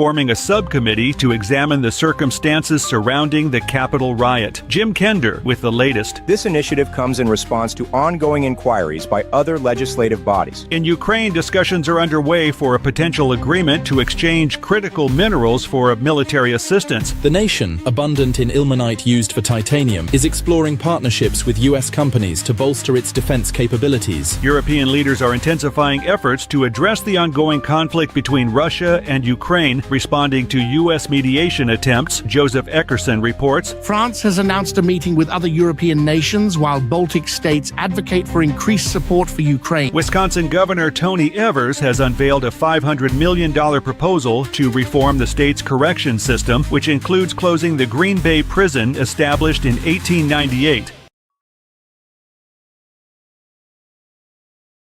forming a subcommittee to examine the circumstances surrounding the Capitol riot. Jim Kender with the latest. This initiative comes in response to ongoing inquiries by other legislative bodies. In Ukraine, discussions are underway for a potential agreement to exchange critical minerals for military assistance. The nation, abundant in ilmenite used for titanium, is exploring partnerships with U.S. companies to bolster its defense capabilities. European leaders are intensifying efforts to address the ongoing conflict between Russia and Ukraine, responding to U.S. mediation attempts. Joseph Eckerson reports. France has announced a meeting with other European nations while Baltic states advocate for increased support for Ukraine. Wisconsin Governor Tony Evers has unveiled a $500 million proposal to reform the state's correction system, which includes closing the Green Bay prison established in 1898.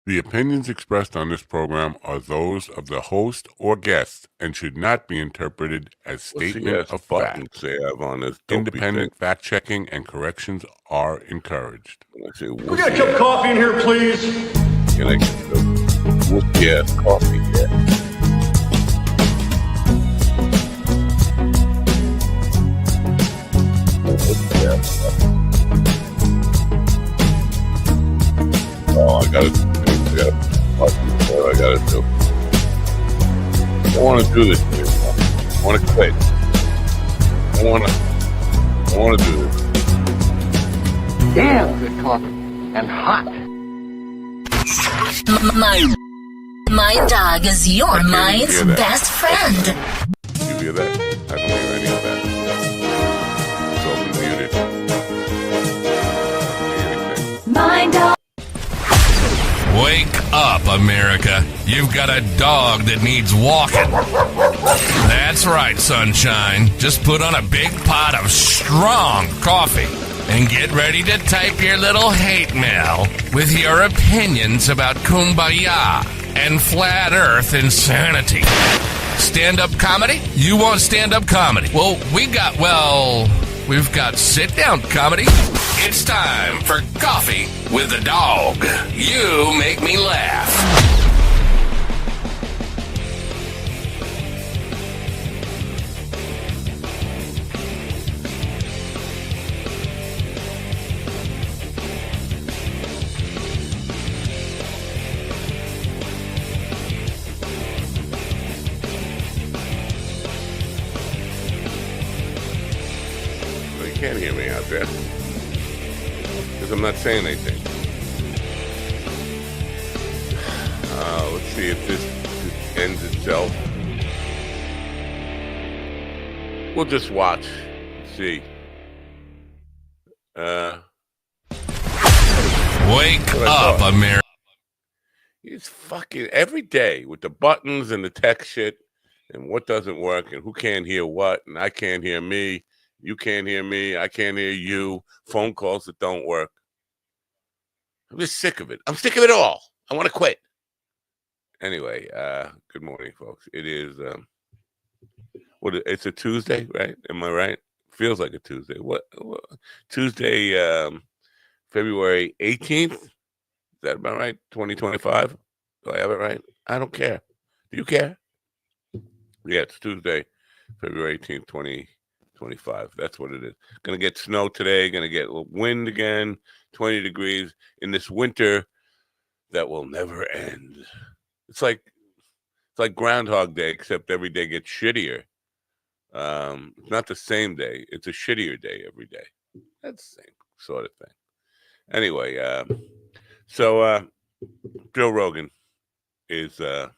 The opinions expressed on this program are those of the host or guest and should not be interpreted as statement of fact. Independent fact-checking and corrections are encouraged. We got a cup of coffee in here, please. Can I get the whiskey-ass coffee? Oh, I gotta do. I don't want to do this anymore. I want to quit. I want to do this. Damn good coffee and hot. My dog is your mind's best friend. You hear that? I don't hear any of that. It's all muted. My dog. Wake up, America. You've got a dog that needs walking. That's right, sunshine. Just put on a big pot of strong coffee and get ready to type your little hate mail with your opinions about kumbaya and flat earth insanity. Stand-up comedy? You want stand-up comedy? Well, we've got sit-down comedy. It's time for Coffee with the Dog. You make me laugh. You can't hear me out there because I'm not saying anything. Let's see if this ends itself. We'll just watch. See. Wake up, America. It's fucking every day with the buttons and the tech shit and what doesn't work and who can't hear what and I can't hear me. You can't hear me. I can't hear you. Phone calls that don't work. I'm just sick of it. I'm sick of it all. I want to quit. Anyway, good morning, folks. It is, it's a Tuesday, right? Am I right? Feels like a Tuesday. What Tuesday, February 18th? Is that about right? 2025? Do I have it right? I don't care. Do you care? Yeah, it's Tuesday, February 18th, 2025. That's what it is. Gonna get snow today. Gonna get wind again. 20 degrees in this winter that will never end. It's like Groundhog Day, except every day gets shittier. It's not the same day. It's a shittier day every day. That's the same sort of thing. Anyway, so Joe Rogan is the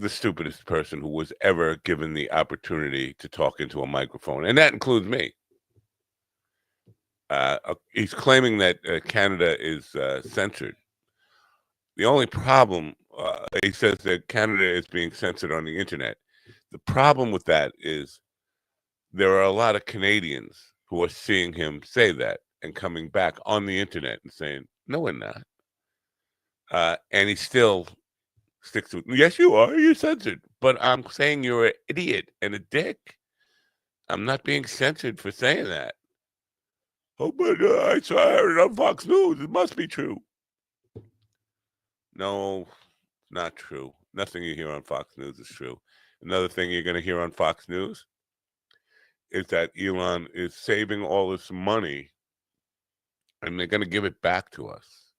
stupidest person who was ever given the opportunity to talk into a microphone, and that includes me. He's claiming that Canada is censored. The only problem, he says that Canada is being censored on the internet. The problem with that is there are a lot of Canadians who are seeing him say that and coming back on the internet and saying, no, we're not. And he still sticks to, yes, you are. You're censored. But I'm saying you're an idiot and a dick. I'm not being censored for saying that. Oh, but I saw it on Fox News. It must be true. No, not true. Nothing you hear on Fox News is true. Another thing you're going to hear on Fox News is that Elon is saving all this money and they're going to give it back to us.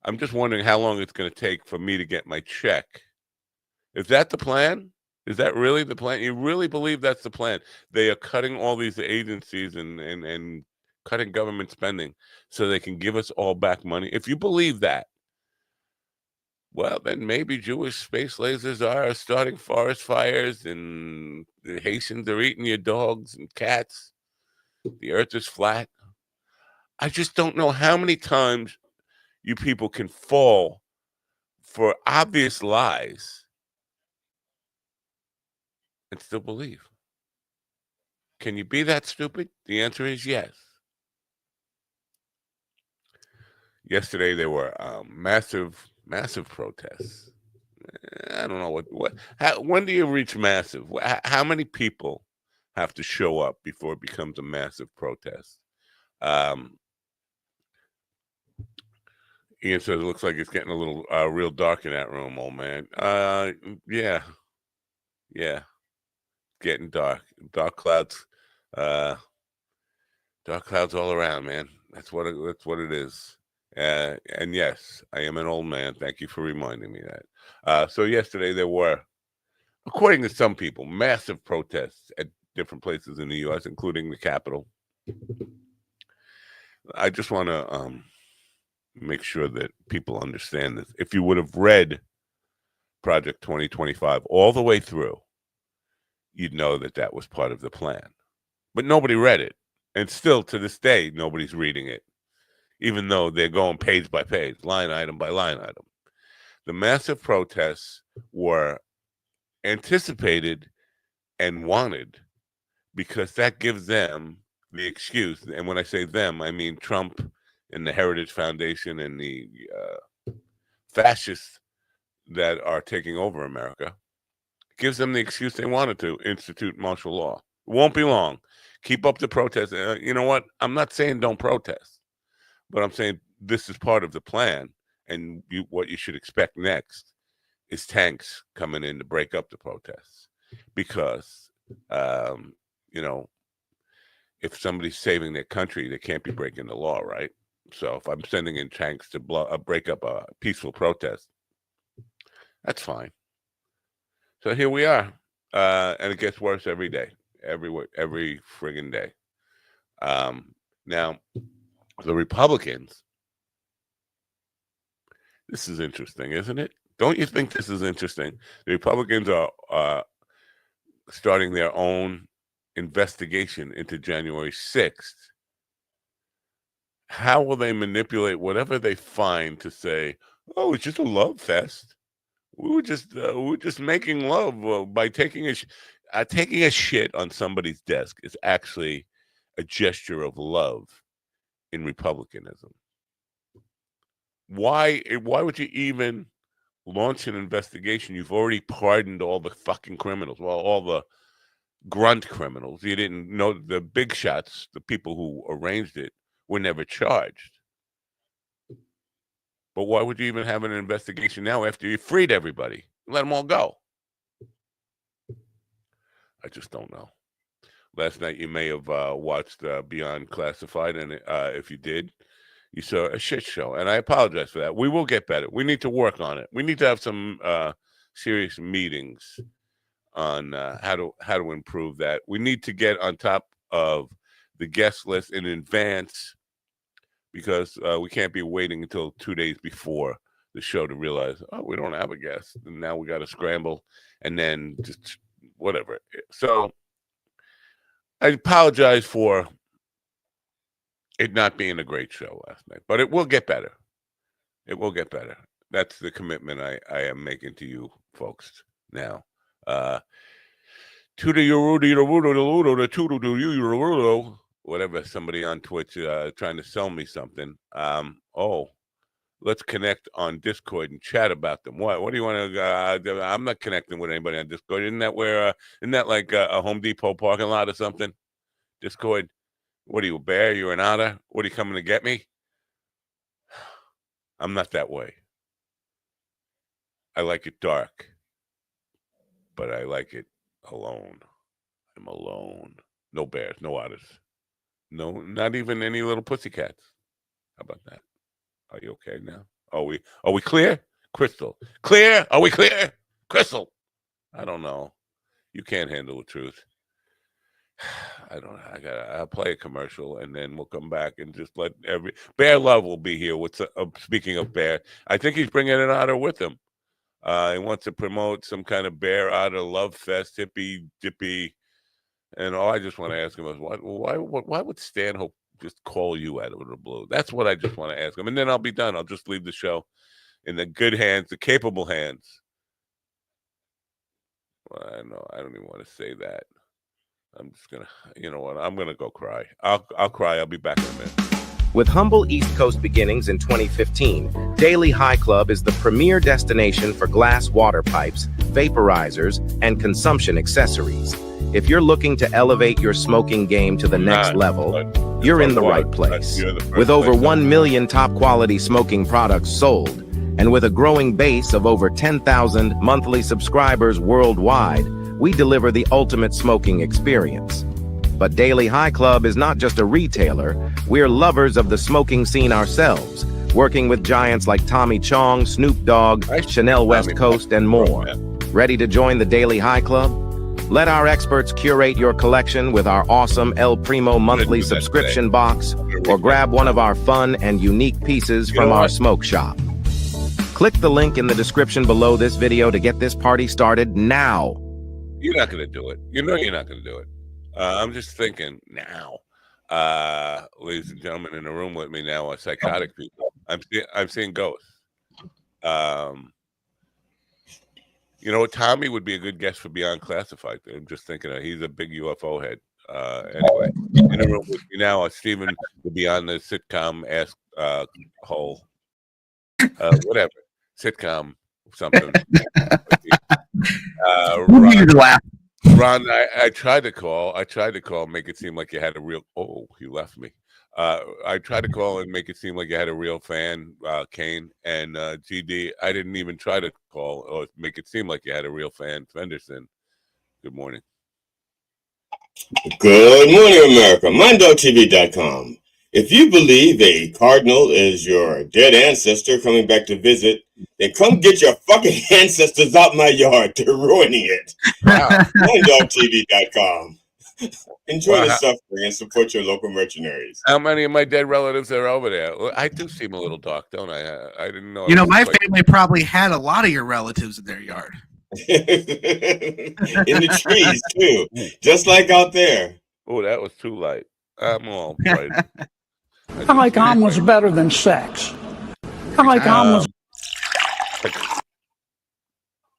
I'm just wondering how long it's going to take for me to get my check. Is that the plan? Is that really the plan? You really believe that's the plan? They are cutting all these agencies and cutting government spending so they can give us all back money. If you believe that, well, then maybe Jewish space lasers are starting forest fires and the Haitians are eating your dogs and cats. The earth is flat. I just don't know how many times you people can fall for obvious lies and still believe. Can you be that stupid? The answer is yes. Yesterday there were massive protests. I don't know when do you reach massive? How many people have to show up before it becomes a massive protest? Ian says it looks like it's getting a little real dark in that room, old man. Yeah, getting dark. Dark clouds all around, man. That's what it is. And yes, I am an old man. Thank you for reminding me that. So yesterday there were, according to some people, massive protests at different places in the U.S., including the Capitol. I just want to make sure that people understand this. If you would have read Project 2025 all the way through, you'd know that that was part of the plan. But nobody read it. And still to this day, nobody's reading it, even though they're going page by page, line item by line item. The massive protests were anticipated and wanted because that gives them the excuse. And when I say them, I mean Trump and the Heritage Foundation and the fascists that are taking over America. Gives them the excuse they wanted to institute martial law. It won't be long. Keep up the protest. You know what? I'm not saying don't protest, but I'm saying this is part of the plan. And what you should expect next is tanks coming in to break up the protests. Because, if somebody's saving their country, they can't be breaking the law, right? So if I'm sending in tanks to break up a peaceful protest, that's fine. So here we are, and it gets worse every day, every friggin' day. Now, the Republicans, this is interesting, isn't it? Don't you think this is interesting? The Republicans are starting their own investigation into January 6th. How will they manipulate whatever they find to say, oh, it's just a love fest? We were just making love by taking a shit on somebody's desk is actually a gesture of love in republicanism. Why would you even launch an investigation? You've already pardoned all the fucking criminals, well, all the grunt criminals. You didn't know the big shots, the people who arranged it, were never charged. But why would you even have an investigation now after you freed everybody? Let them all go. I just don't know. Last night you may have watched Beyond Classified, and if you did, you saw a shit show. And I apologize for that. We will get better. We need to work on it. We need to have some serious meetings on how to improve that. We need to get on top of the guest list in advance, because we can't be waiting until 2 days before the show to realize, oh, we don't have a guest. And now we got to scramble and then just whatever. So I apologize for it not being a great show last night, but it will get better. It will get better. That's the commitment I am making to you folks now. Whatever, somebody on Twitch trying to sell me something. Let's connect on Discord and chat about them. What do you want to? I'm not connecting with anybody on Discord. Isn't that like a Home Depot parking lot or something? Discord. What are you, a bear? You're an otter? What are you coming to get me? I'm not that way. I like it dark. but I like it alone. I'm alone. No bears, no otters. No, not even any little pussycats. How about that? Are you okay now? Are we clear? Crystal. Clear? Are we clear? Crystal. I don't know. You can't handle the truth. I don't know. I'll play a commercial and then we'll come back and just let Bear Love will be here. Speaking of Bear, I think he's bringing an otter with him. He wants to promote some kind of Bear Otter Love Fest, hippy dippy. And all I just want to ask him is why would Stanhope just call you out of the blue? That's what I just want to ask him. And then I'll be done. I'll just leave the show in the good hands, the capable hands. Well, I know I don't even want to say that. I'm just gonna, you know what? I'm gonna go cry. I'll cry. I'll be back in a minute. With humble East Coast beginnings in 2015, Daily High Club is the premier destination for glass water pipes, vaporizers, and consumption accessories. If you're looking to elevate your smoking game to the next level, you're in the right place. With over 1 million top-quality smoking products sold, and with a growing base of over 10,000 monthly subscribers worldwide, we deliver the ultimate smoking experience. But Daily High Club is not just a retailer, we're lovers of the smoking scene ourselves, working with giants like Tommy Chong, Snoop Dogg, Chanel West Coast, and more. Ready to join the Daily High Club? Let our experts curate your collection with our awesome El Primo monthly subscription box, or grab one of our fun and unique pieces from our smoke shop. Click the link in the description below this video to get this party started now. You're not going to do it. You know you're not going to do it. I'm just thinking now. Ladies and gentlemen, in the room with me now are psychotic people. I'm seeing ghosts. You know, Tommy would be a good guest for Beyond Classified. I'm just thinking he's a big UFO head. Anyway, in the room with me now, Stephen will be on the sitcom Ask Hole. Whatever. Sitcom something. Ron, I tried to call. Make it seem like you had a real. Oh, he left me. I tried to call and make it seem like you had a real fan, Kane and GD. I didn't even try to call or make it seem like you had a real fan, Fenderson. Good morning. Good morning, America. MindDogTV.com. If you believe a cardinal is your dead ancestor coming back to visit, then come get your fucking ancestors out my yard. They're ruining it. Wow. MindDogTV.com. Enjoy the suffering and support your local mercenaries. How many of my dead relatives are over there? Well, I do seem a little dark, don't I? I didn't know. You know, my family probably had a lot of your relatives in their yard. In the trees, too. Just like out there. Oh, that was too light. I'm all right. I like omelets better than sex. I like omelets.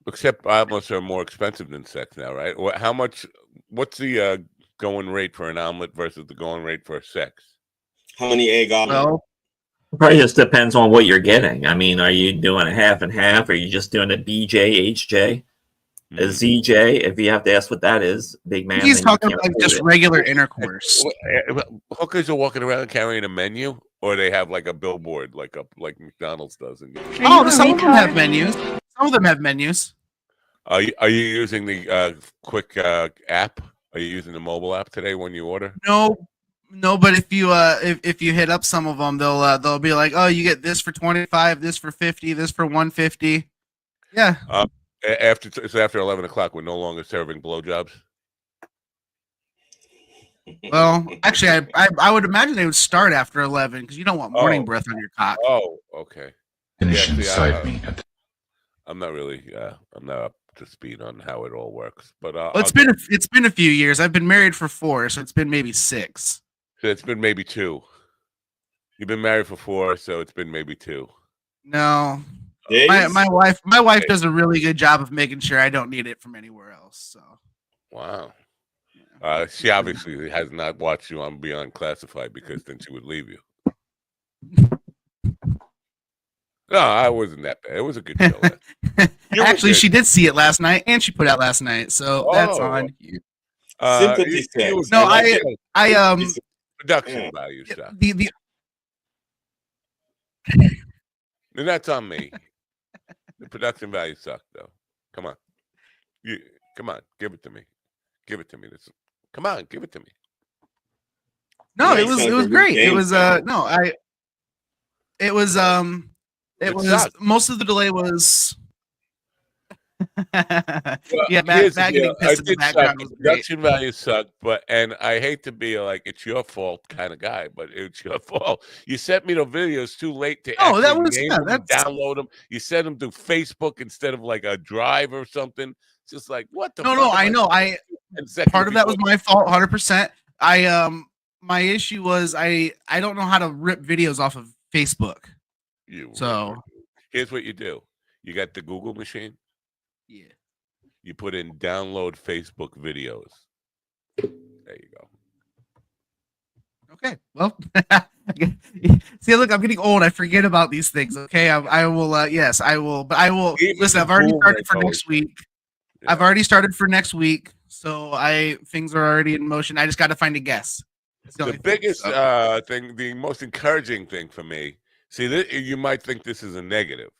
Except omelets are more expensive than sex now, right? How much? What's the going rate for an omelet versus the going rate for sex? How many egg omelets? Well, probably just depends on what you're getting. I mean, are you doing a half and half? Or are you just doing a BJ, HJ? A ZJ, if you have to ask what that is, big man. He's talking about just regular intercourse. Hookers are walking around carrying a menu, or they have like a billboard, like McDonald's does. Oh, some of them have menus. Some of them have menus. Are you using the quick app? Are you using the mobile app today when you order? No, but if you hit up some of them, they'll be like, oh, you get this for 25, this for 50, this for 150. Yeah. It's after 11 o'clock. We're no longer serving blowjobs. Well, actually, I would imagine they would start after 11 because you don't want morning breath on your cock. Oh, okay. Finish inside me. I'm not really. I'm not up to speed on how it all works. But it's been a few years. I've been married for 4, so it's been maybe 6. So it's been maybe 2. You've been married for 4, so it's been maybe 2. No. My wife does a really good job of making sure I don't need it from anywhere else. So, wow. She obviously has not watched you on Beyond Classified because then she would leave you. No, I wasn't that bad. It was a good show. Actually, she did see it last night, and she put out last night, so that's on you. Sympathy No, I production value stuff. And that's on me. The production value sucked, though. Come on. Come on, give it to me. Give it to me. Come on, give it to me. No, it was great. It was it was most of the delay was Well, yeah, here's the Matt deal. getting pissed in the It did suck. background was The great. production value sucked, and I hate to be like it's your fault kind of guy, but it's your fault. You sent me the videos too late to Oh, that actually was name them and that's download them. You sent them through Facebook instead of like a drive or something. It's just like what the no, fuck? I know. Part of that was my fault, 100%. My issue was I don't know how to rip videos off of Facebook. Here's what you do. You got the Google machine. Yeah. You put in download Facebook videos. There you go. Okay. Well, see, look, I'm getting old. I forget about these things. Okay. I will. Yes, I will. But I will listen. I've already started for next week. Yeah. I've already started for next week. So things are already in motion. I just got to find a guest. The biggest thing, the most encouraging thing for me, see, you might think this is a negative,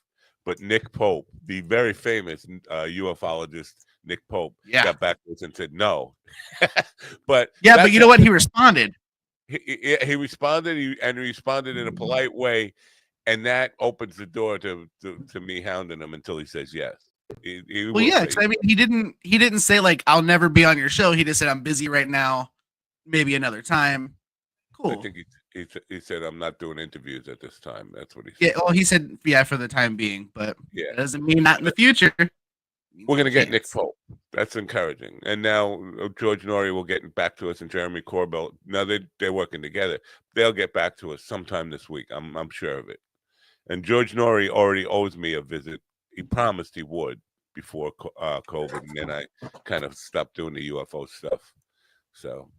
but Nick Pope, the very famous ufologist Nick Pope, got back to us and said no. but you know what? He responded. He responded, and he responded in a polite way, and that opens the door to me hounding him until he says yes. Because I mean, he didn't say like I'll never be on your show. He just said I'm busy right now. Maybe another time. Cool. I think he said I'm not doing interviews at this time. That's what he said. Yeah, well, he said for the time being, but that doesn't mean not in the future. We're gonna get Nick Pope. That's encouraging. And now George Norrie will get back to us, and Jeremy Corbell. Now they're working together. They'll get back to us sometime this week. I'm sure of it. And George Norrie already owes me a visit. He promised he would before COVID, and then I kind of stopped doing the UFO stuff. So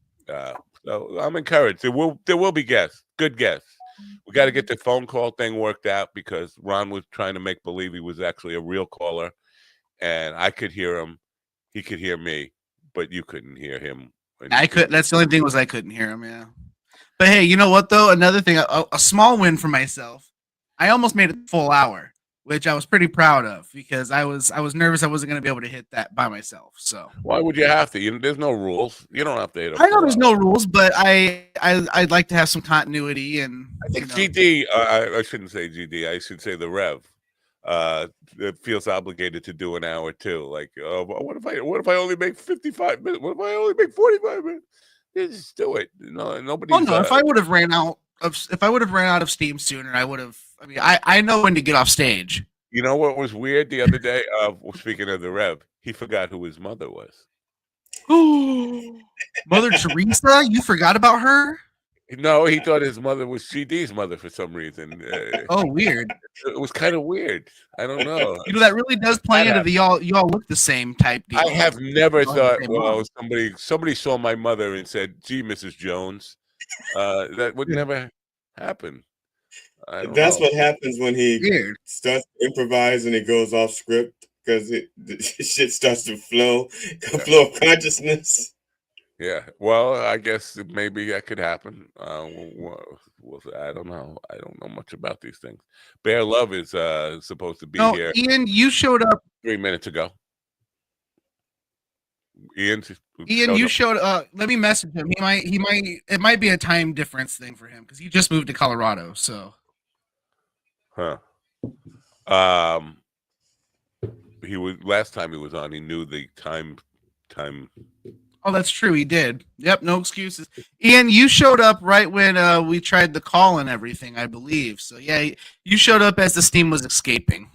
I'm encouraged. There will be guests, good guests. We got to get the phone call thing worked out because Ron was trying to make believe he was actually a real caller, and I could hear him. He could hear me, but you couldn't hear him. I could. That's the only thing was I couldn't hear him. Yeah. But hey, you know what though? Another thing, a small win for myself. I almost made it a full hour, which I was pretty proud of because I was nervous I wasn't going to be able to hit that by myself. So why would you have to? There's no rules. You don't have to hit. I know there's no rules, but I'd like to have some continuity and. I think GD. I shouldn't say GD. I should say the Rev. It feels obligated to do an hour too. Like, what if I only make 55 minutes? What if I only make 45 minutes? Yeah, just do it. No, nobody. Oh no! If I would have ran out of steam sooner, I would have. I mean, I know when to get off stage. You know what was weird the other day? Speaking of the Rev, he forgot who his mother was. Mother Teresa? You forgot about her? No, he thought his mother was GD's mother for some reason. Oh, weird. It was kind of weird. I don't know. That really does play into the y'all look the same type deal. I have never thought, well, somebody saw my mother and said, "Gee, Mrs. Jones," that would never happen. That's what happens when he starts to improvise and it goes off script because the shit starts to flow of consciousness. Yeah, well, I guess maybe that could happen. I don't know. I don't know much about these things. Bear Love is supposed to be here. Ian, you showed up 3 minutes ago. Ian, you showed up. Let me message him. It might be a time difference thing for him because he just moved to Colorado. So. Huh. He was last time he was on. He knew the time. Oh, that's true. He did. Yep. No excuses. Ian, you showed up right when we tried the call and everything, I believe. So yeah, you showed up as the steam was escaping.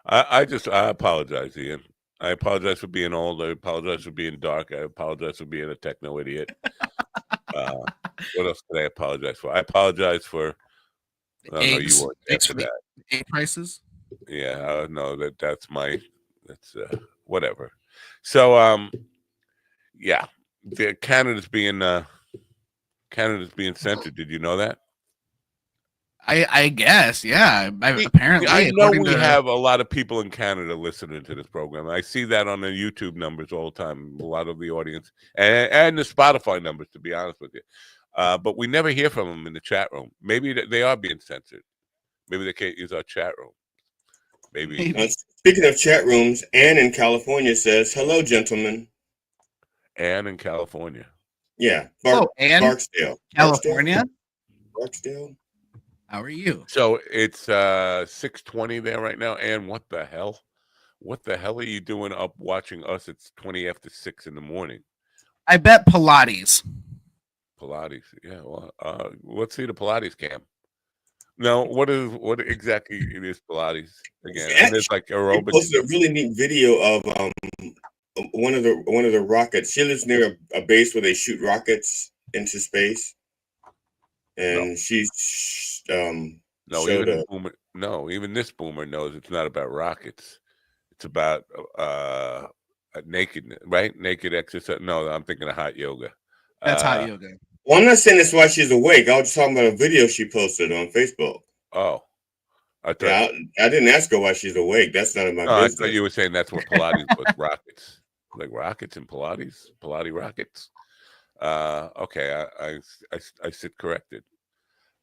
I apologize, Ian. I apologize for being old. I apologize for being dark. I apologize for being a techno idiot. What else did I apologize for? I apologize for. Eggs. You weren't there for that. Egg prices. Yeah, no, that's whatever. So yeah, Canada's being censored. Did you know that? I guess, yeah. Apparently, I know we have a lot of people in Canada listening to this program. I see that on the YouTube numbers all the time. A lot of the audience and the Spotify numbers, to be honest with you. But we never hear from them in the chat room. Maybe they are being censored. Maybe they can't use our chat room. Maybe Speaking of chat rooms, Ann in California says, "Hello, gentlemen." Ann in California. Yeah, Ann, Barksdale, California. Barksdale. How are you? So it's 6:20 there right now. Ann, what the hell? What the hell are you doing up watching us? It's 20 after 6 in the morning. I bet Pilates. Pilates. Yeah, well, let's see the Pilates cam. No, what exactly it is Pilates again? And there's like aerobics. He posted a really neat video of one of the rockets. She lives near a base where they shoot rockets into space, and she's even this boomer knows it's not about rockets. It's about naked, right? Naked exercise. No, I'm thinking of hot yoga. That's hot yoga. Well, I'm not saying that's why she's awake. I was just talking about a video she posted on Facebook. Oh, I didn't ask her why she's awake. That's none of my business. I thought you were saying that's what Pilates was. Rockets, like rockets and Pilates rockets. Okay, I sit corrected.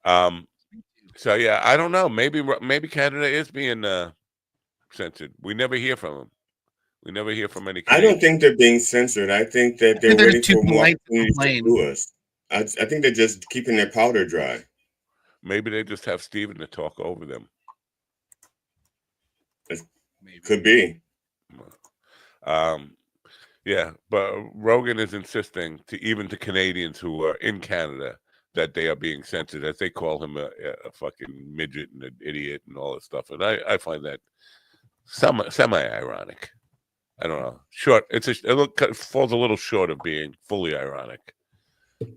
So yeah, I don't know. Maybe Canada is being censored. We never hear from them. We never hear from any Canadians. I don't think they're being censored. I think that they're waiting for more opportunities to do us. I think they're just keeping their powder dry. Maybe they just have Steven to talk over them. Could be. Yeah, but Rogan is insisting to Canadians who are in Canada that they are being censored, as they call him a fucking midget and an idiot and all this stuff. And I find that semi-ironic. I don't know. It falls a little short of being fully ironic.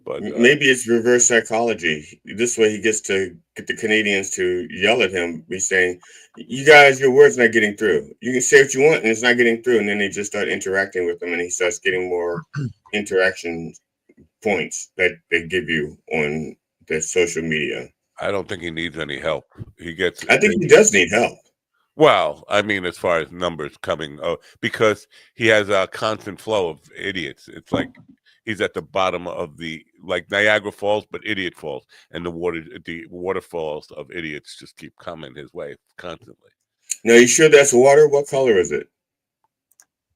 But maybe it's reverse psychology. This way he gets to get the Canadians to yell at him, be saying, "You guys, your word's not getting through. You can say what you want and it's not getting through." And then they just start interacting with him and he starts getting more interaction points that they give you on their social media. I don't think he needs any help. I think he does need help. Well, I mean, as far as numbers coming, because he has a constant flow of idiots. It's like he's at the bottom of like Niagara Falls, but idiot falls, and the waterfalls of idiots just keep coming his way constantly. Now, you sure that's water? What color is it?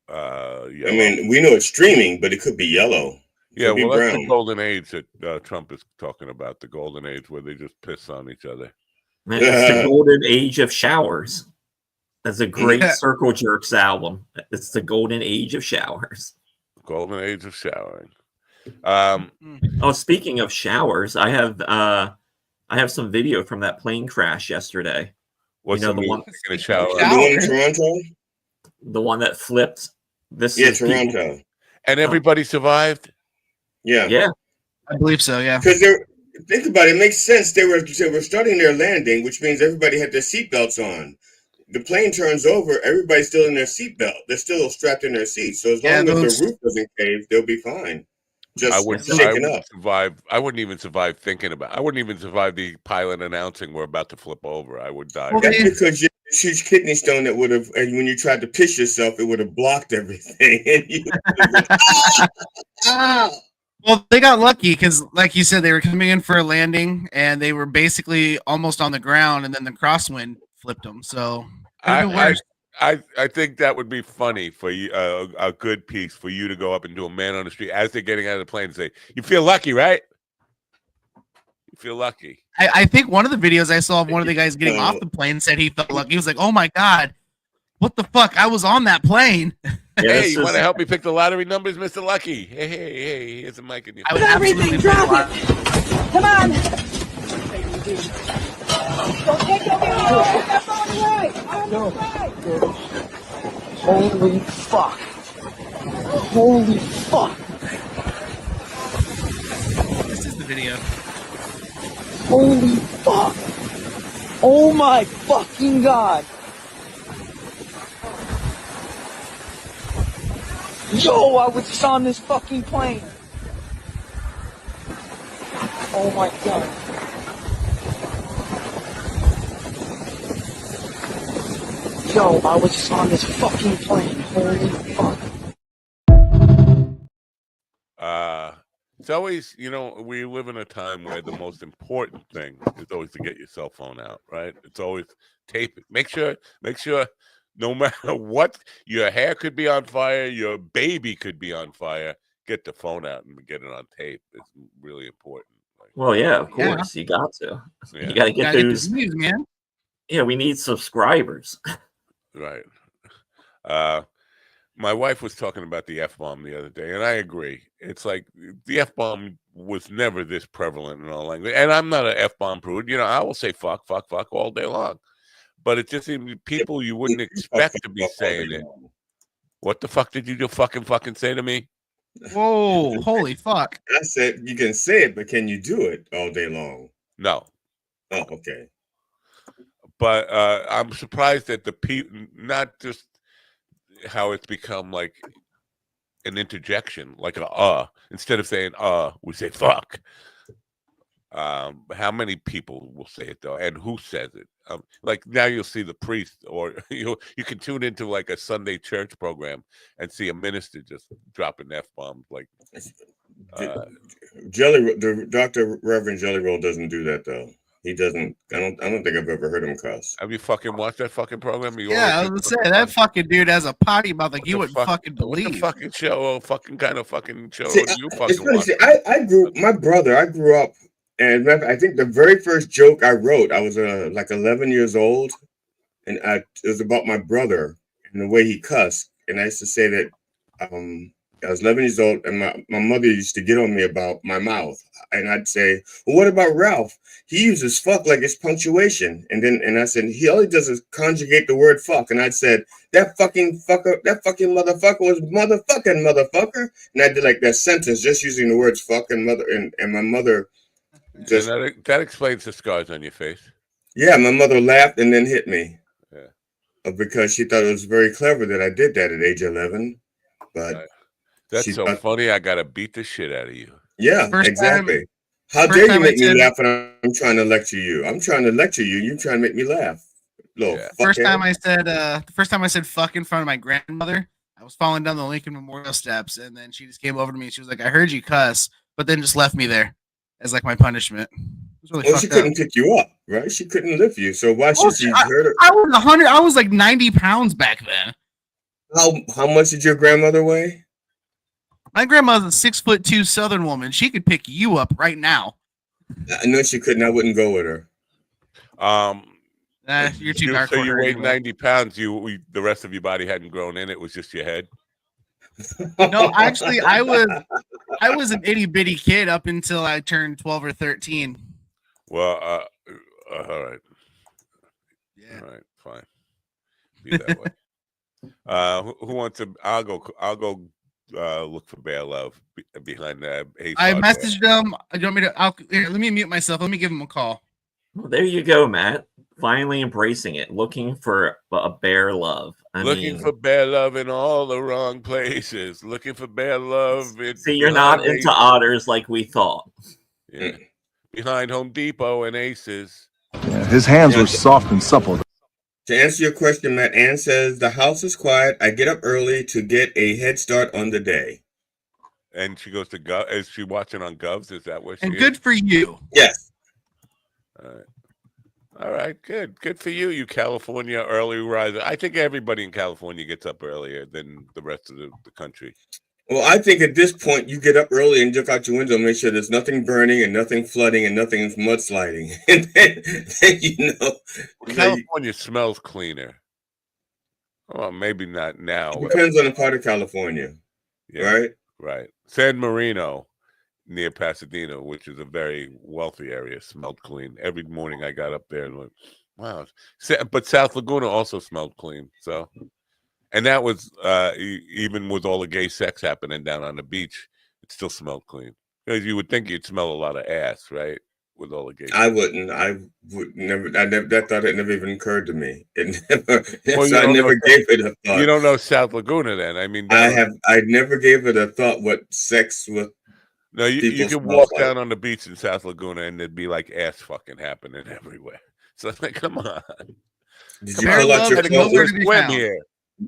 Yellow. I mean, we know it's streaming, but it could be yellow. Yeah, well, that's the golden age that Trump is talking about. The golden age where they just piss on each other. Man, it's the golden age of showers. That's a great Circle Jerks album. It's the golden age of showers. Golden age of showering. Speaking of showers, I have some video from that plane crash yesterday. What's the one in a shower? The one in Toronto? The one that flipped. Toronto. And everybody survived? Yeah. I believe so, yeah. Because think about it, it makes sense. They were starting their landing, which means everybody had their seatbelts on. The plane turns over, everybody's still in their seatbelt. They're still strapped in their seats. So as long as the roof doesn't cave, they'll be fine. I wouldn't survive. I wouldn't even survive thinking about. I wouldn't even survive the pilot announcing we're about to flip over. I would die. Well, that's because you had a huge kidney stone that would have, and when you tried to piss yourself, it would have blocked everything. Well, they got lucky because, like you said, they were coming in for a landing, and they were basically almost on the ground, and then the crosswind flipped them. So I think that would be funny for you, a good piece for you to go up and do a man on the street as they're getting out of the plane and say, "You feel lucky, right? You feel lucky." I think one of the videos I saw of one of the guys getting off the plane said he felt lucky. He was like, "Oh my god, what the fuck? I was on that plane." Hey, you want to help me pick the lottery numbers, Mr. Lucky? Hey, here's a mic in your face. Everything, drop it. Come on. Don't take it away. That's on the right. No. Holy fuck. Holy fuck. This is the video. Holy fuck. Oh my fucking god. Yo, I was just on this fucking plane. Oh my god. Yo, I was just on this fucking plane. Holy fuck. It's always, we live in a time where the most important thing is always to get your cell phone out, right? It's always tape it. Make sure No matter what, your hair could be on fire, your baby could be on fire. Get the phone out and get it on tape. It's really important. Well, yeah, of course. You got to. Yeah. You got to get those. Get the views, man. Yeah, we need subscribers. Right. My wife was talking about the F-bomb the other day, and I agree. It's like the F-bomb was never this prevalent in all language. And I'm not an F-bomb prude. You know, I will say fuck all day long. But it just seems people you wouldn't expect to be saying it. What the fuck did you just fucking say to me? Whoa, holy fuck. I said you can say it, but can you do it all day long? No. Oh, okay. But I'm surprised that the people, not just how it's become like an interjection, like a instead of saying we say fuck. How many people will say it though, and who says it? Like now you'll see the priest, or you can tune into like a Sunday church program and see a minister just dropping F-bombs. Like the Dr. Reverend Jelly Roll doesn't do that though. He doesn't. I don't think I've ever heard him cuss. Have you fucking watched that fucking program? Yeah, I was gonna say that fucking dude has a potty mouth like you wouldn't fucking believe. What the fucking show? Fucking kind of fucking show? See, You fucking watch? I grew up, and I think the very first joke I wrote, I was like 11 years old, and it was about my brother and the way he cussed. And I used to say that I was 11 years old, and my mother used to get on me about my mouth. And I'd say, well, what about Ralph? He uses fuck like it's punctuation. And I said, all he does is conjugate the word fuck. And I'd said, that fucking motherfucker was motherfucker. And I did like that sentence just using the words fuck and mother. And my mother just. And that explains the scars on your face. Yeah, my mother laughed and then hit me. Yeah. Because she thought it was very clever that I did that at age 11. But. Right. That's so funny. I gotta beat the shit out of you. Yeah, exactly. How dare you make me laugh when I'm trying to lecture you? I'm trying to lecture you. You're trying to make me laugh. First time I said fuck in front of my grandmother, I was falling down the Lincoln Memorial steps, and then she just came over to me. She was like, "I heard you cuss," but then just left me there as like my punishment. It was really well, she couldn't pick you up, right? She couldn't lift you. So why should she hurt her? I was 100. I was like 90 pounds back then. How much did your grandmother weigh? My grandmother's a 6'2" Southern woman. She could pick you up right now. I know she couldn't. I wouldn't go with her. You're too dark. So you weighed 90 pounds. The rest of your body hadn't grown in. It was just your head. No, actually, I was an itty bitty kid up until I turned 12 or 13. Well, all right. Yeah. All right. Fine. Be that way. Who wants to? I'll go. Look for Bear Love behind that. I messaged them. Do you want me to? Let me mute myself. Let me give them a call. Well, there you go, Matt. Finally embracing it. Looking for a Bear Love. Looking for Bear Love in all the wrong places. Looking for Bear Love. See, you're not into otters like we thought. Yeah. Behind Home Depot and Aces. Yeah, his hands were soft and supple. To answer your question, Matt, Ann says, the house is quiet. I get up early to get a head start on the day. And she goes to Gov. Is she watching on Govs? Is that where she And good for you. Yes. All right. Good. Good for you, you California early riser. I think everybody in California gets up earlier than the rest of the country. Well, I think at this point, you get up early and look out your window and make sure there's nothing burning and nothing flooding and nothing mudsliding. And then you know. California smells cleaner. Well, maybe not now. It depends on the part of California, right? Right. San Marino, near Pasadena, which is a very wealthy area, smelled clean. Every morning I got up there and went, wow. But South Laguna also smelled clean. So. And that was even with all the gay sex happening down on the beach, it still smelled clean. Because you would think you'd smell a lot of ass, right? With all the gay. I wouldn't. I would never. That thought it never even occurred to me. It never. Well, so I never gave it a thought. You don't know South Laguna, then? I mean, I never gave it a thought. What sex with? No, you can walk down on the beach in South Laguna, and there'd be like ass fucking happening everywhere. So it's like, come on. Did you pull out your phone? Here.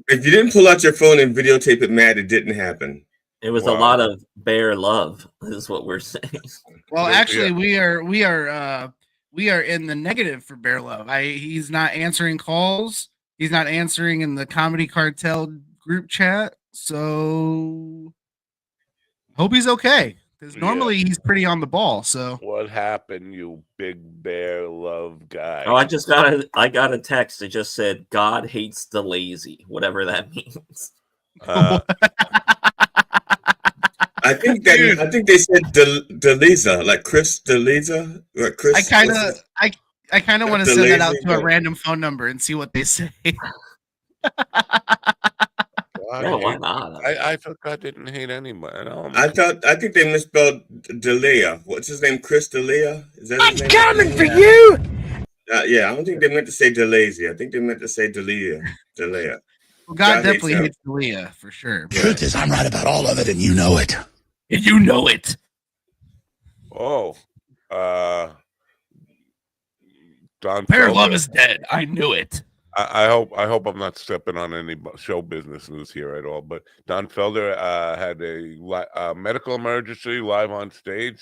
If you didn't pull out your phone and videotape it, Matt, it didn't happen. It was a lot of Bear Love, is what we're saying. Well, actually, we are in the negative for Bear Love. He's not answering calls. He's not answering in the Comedy Cartel group chat. So hope he's okay. Because normally he's pretty on the ball. So what happened, you big bear love guy? Oh, I got a text that just said God hates the lazy, whatever that means. I think they said Deliza, like Chris Deliza, or Chris. I kind of want to send that out to a random phone number and see what they say. Yeah, why not? I thought God didn't hate anybody. I think they misspelled Delia. What's his name? Chris Delia? Is that his name? Coming for you! Yeah, I don't think they meant to say Delazy. I think they meant to say Delia. Delia. Well, God definitely hates Delia for sure. Truth is, I'm right about all of it, and you know it. And you know it. Oh, Don Bear Felder. Love is dead. I knew it. I hope I'm not stepping on any show business news here at all. But Don Felder had a medical emergency live on stage.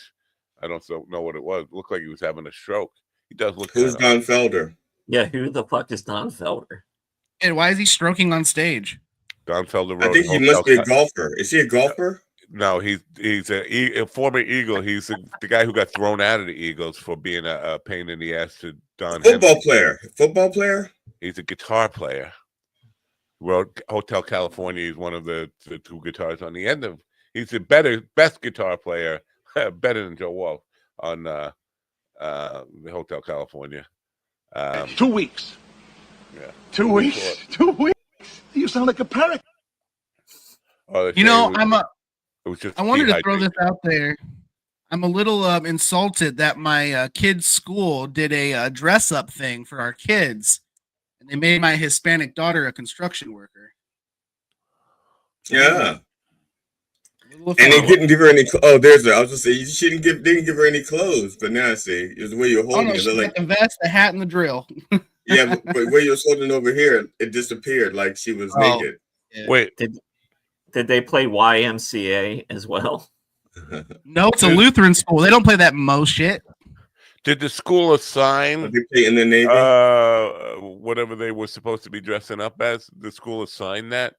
I don't know what it was. It looked like he was having a stroke. He does look. Who's Don Felder? Yeah, who the fuck is Don Felder? And why is he stroking on stage? Don Felder wrote. I think he must be a golfer. Is he a golfer? No, he's a former Eagle. He's the guy who got thrown out of the Eagles for being a pain in the ass to Don. Football player. He's a guitar player. Wrote Hotel California. He's one of the two guitars on the end of. He's the best guitar player, better than Joe Walsh on the Hotel California. 2 weeks. Yeah. 2 weeks. 2 weeks. You sound like a parrot. You know, I wanted to throw this out there. I'm a little insulted that my kids' school did a dress-up thing for our kids, and they made my Hispanic daughter a construction worker. Yeah. And they didn't give her any. Oh, there's. I was just saying she didn't give her any clothes. But now I see is the way you're holding it. She Like got the vest, the hat, and the drill. Yeah, but where you're holding over here, it disappeared like she was naked. Yeah. Wait, did they play YMCA as well? No, it's a Lutheran school. They don't play that Mo shit. Did the school assign they play in the Navy? Whatever they were supposed to be dressing up as? The school assigned that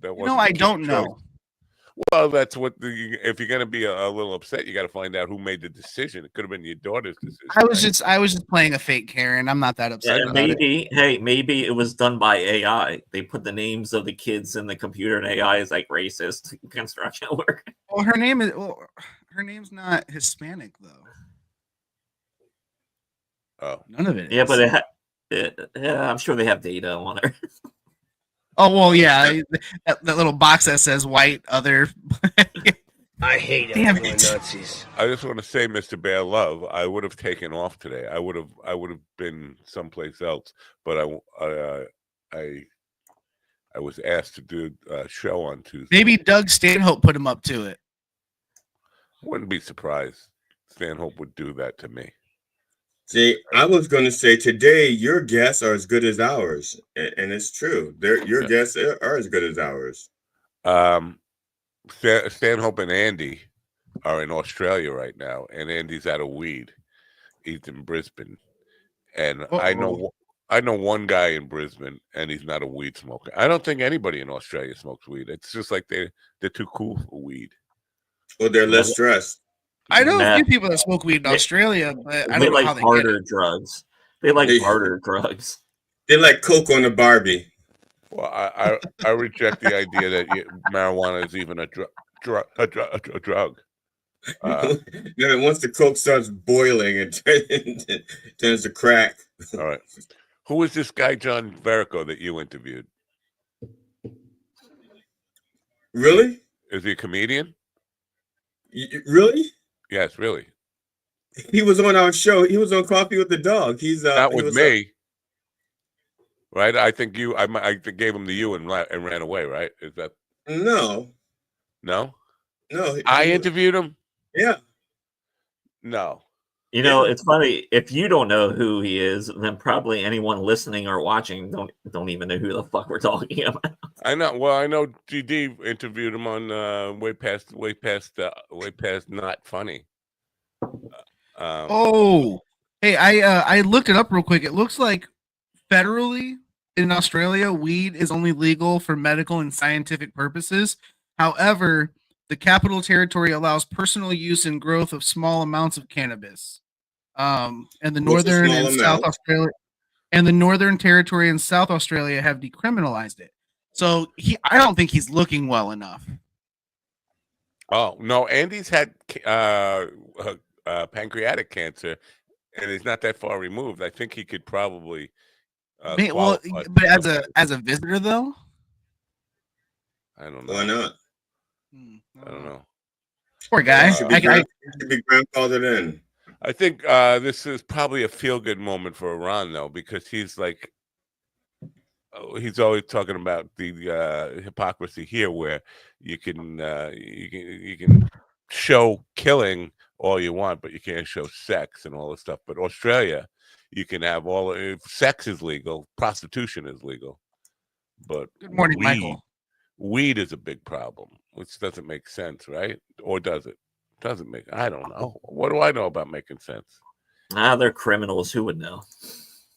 wasn't. No, I don't know. Well, that's what if you're gonna be a little upset, you got to find out who made the decision. It could have been your daughter's decision. I was just playing a fake Karen. I'm not that upset. Yeah, maybe it was done by AI. They put the names of the kids in the computer, and AI is like racist construction work. Well, her name's not Hispanic though. Oh, none of it. Yeah, but yeah, I'm sure they have data on her. Oh, well, yeah, that little box that says white other. I hate Damn everyone it. Nazis. I just want to say, Mr. Bear Love, I would have taken off today. I would have been someplace else, but I was asked to do a show on Tuesday. Maybe Doug Stanhope put him up to it. Wouldn't be surprised. Stanhope would do that to me. See, I was going to say today your guests are as good as ours, and it's true. Your guests are as good as ours. Stanhope and Andy are in Australia right now, and Andy's out of weed. He's in Brisbane, and I know one guy in Brisbane, and he's not a weed smoker. I don't think anybody in Australia smokes weed. It's just like they're too cool for weed. Well, they're less stressed. I know a few people that smoke weed in Australia, but I don't know how they harder get it. drugs. They like harder drugs. They like Coke on the Barbie. Well, I reject the idea that marijuana is even a drug. Once the Coke starts boiling, it turns to crack. All right. Who is this guy, John Verico, that you interviewed? Really? Is he a comedian? Really? Yes, really. He was on our show. He was on Coffee with the Dog. He's not with me, right? I think I gave him to you and ran away, right? Is that no? I interviewed him. Yeah. No. You know, it's funny. If you don't know who he is, then probably anyone listening or watching don't even know who the fuck we're talking about. I know. Well, I know GD interviewed him on way past not funny. Hey, I looked it up real quick. It looks like federally in Australia, weed is only legal for medical and scientific purposes. However, the Capital Territory allows personal use and growth of small amounts of cannabis. And the What's a northern small and South amount? Australia and the Northern Territory and South Australia have decriminalized it. So I don't think he's looking well enough. Oh no, Andy's had pancreatic cancer, and he's not that far removed. I think he could probably Well, qualify. but as a visitor though, I don't know. Why not? I don't know. Poor guy. He should be grandfathered in. I think this is probably a feel-good moment for Iran, though, because he's like, he's always talking about the hypocrisy here, where you can show killing all you want, but you can't show sex and all this stuff. But Australia, you can have if sex is legal, prostitution is legal, but good morning, Michael. Weed is a big problem, which doesn't make sense, right? Or does it? Doesn't make. I don't know. What do I know about making sense? They're criminals. Who would know?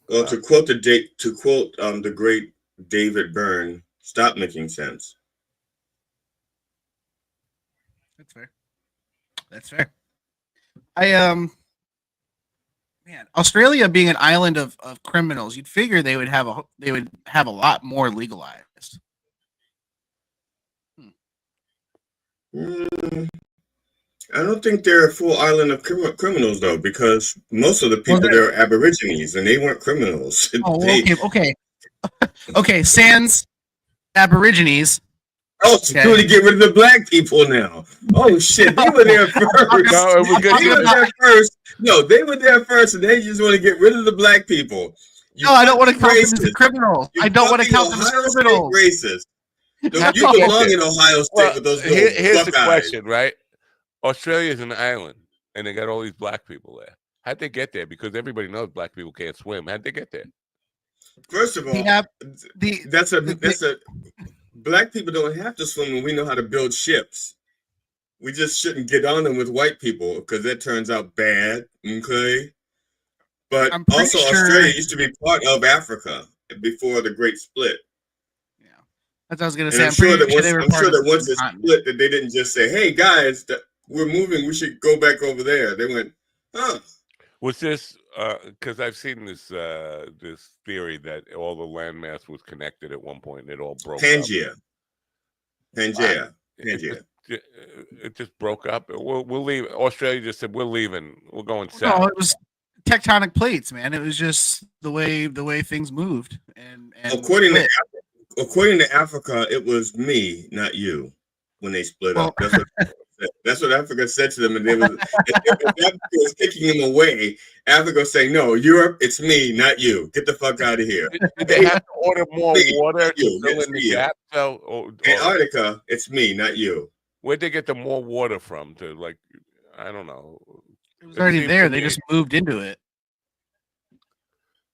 Well, to quote the great David Byrne, stop making sense. That's fair. That's fair. Man, Australia being an island of criminals, you'd figure they would have a lot more legalized. I don't think they're a full island of criminals, though, because most of the people there are Aborigines, and they weren't criminals. Okay. Sans Aborigines. Oh, so to get rid of the black people now. Oh shit, they were there first. They were there first, and they just want to get rid of the black people. I don't want to count them as criminals. I don't want to count them as criminals. Racist. You belong in Ohio State with those little here's the buckeyes. question, right? Australia is an island, and they got all these black people there. How'd they get there? Because everybody knows black people can't swim. How'd they get there? First of all, black people don't have to swim, and we know how to build ships. We just shouldn't get on them with white people because that turns out bad. Okay, but also Australia used to be part of Africa before the Great Split. That's what I was going to say. I'm sure that once it split, that they didn't just say, "Hey guys, we're moving. We should go back over there." They went, "Huh." Was this because I've seen this theory that all the landmass was connected at one point and it all broke Pangea. up. It just broke up. We'll leave. Australia just said we're leaving. We're going south. No, it was tectonic plates, man. It was just the way things moved. And according to Africa, it was me, not you, when they split up. That's what Africa said to them, and if Africa was kicking them away, Africa was saying, "No, Europe, it's me, not you. Get the fuck out of here." Did they have to order more water to fill in the gap? Antarctica, it's me, not you. Where'd they get the more water from? I don't know. It was already there. They just moved into it.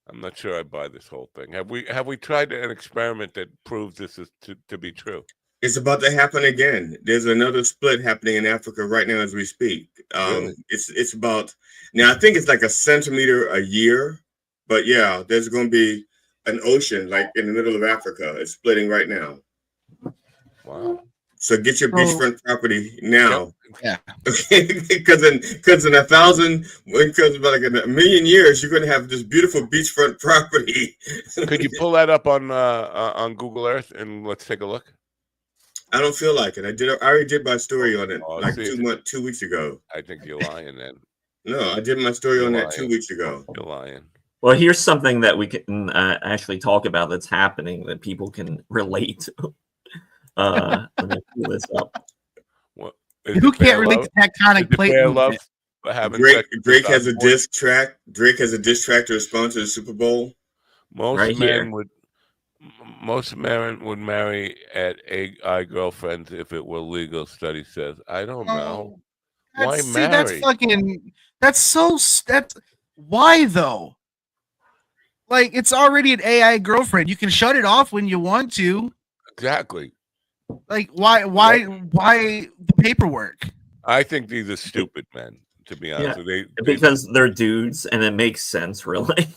I'm not sure I buy this whole thing. Have we tried an experiment that proves this is to be true? It's about to happen again. There's another split happening in Africa right now as we speak. Really? It's about now. I think it's like a centimeter a year, but yeah, there's going to be an ocean like in the middle of Africa. It's splitting right now. Wow. So get your beachfront property now. Yeah. Because in about like a million years, you're going to have this beautiful beachfront property. Could you pull that up on Google Earth and let's take a look? I don't feel like it. I already did my story on it 2 weeks ago. I think you're lying then. No, I did my story on that 2 weeks ago. You're lying. Well, here's something that we can actually talk about that's happening that people can relate to. Let me pull this up. Who can't relate to tectonic plate movement? Drake has a diss track. Drake has a diss track to respond to the Super Bowl. Most men would marry at AI girlfriends if it were legal. Study says. I don't know. Why marry? Why though? Like it's already an AI girlfriend. You can shut it off when you want to. Exactly. Like why the paperwork? I think these are stupid men, to be honest. Because they're dudes and it makes sense, really.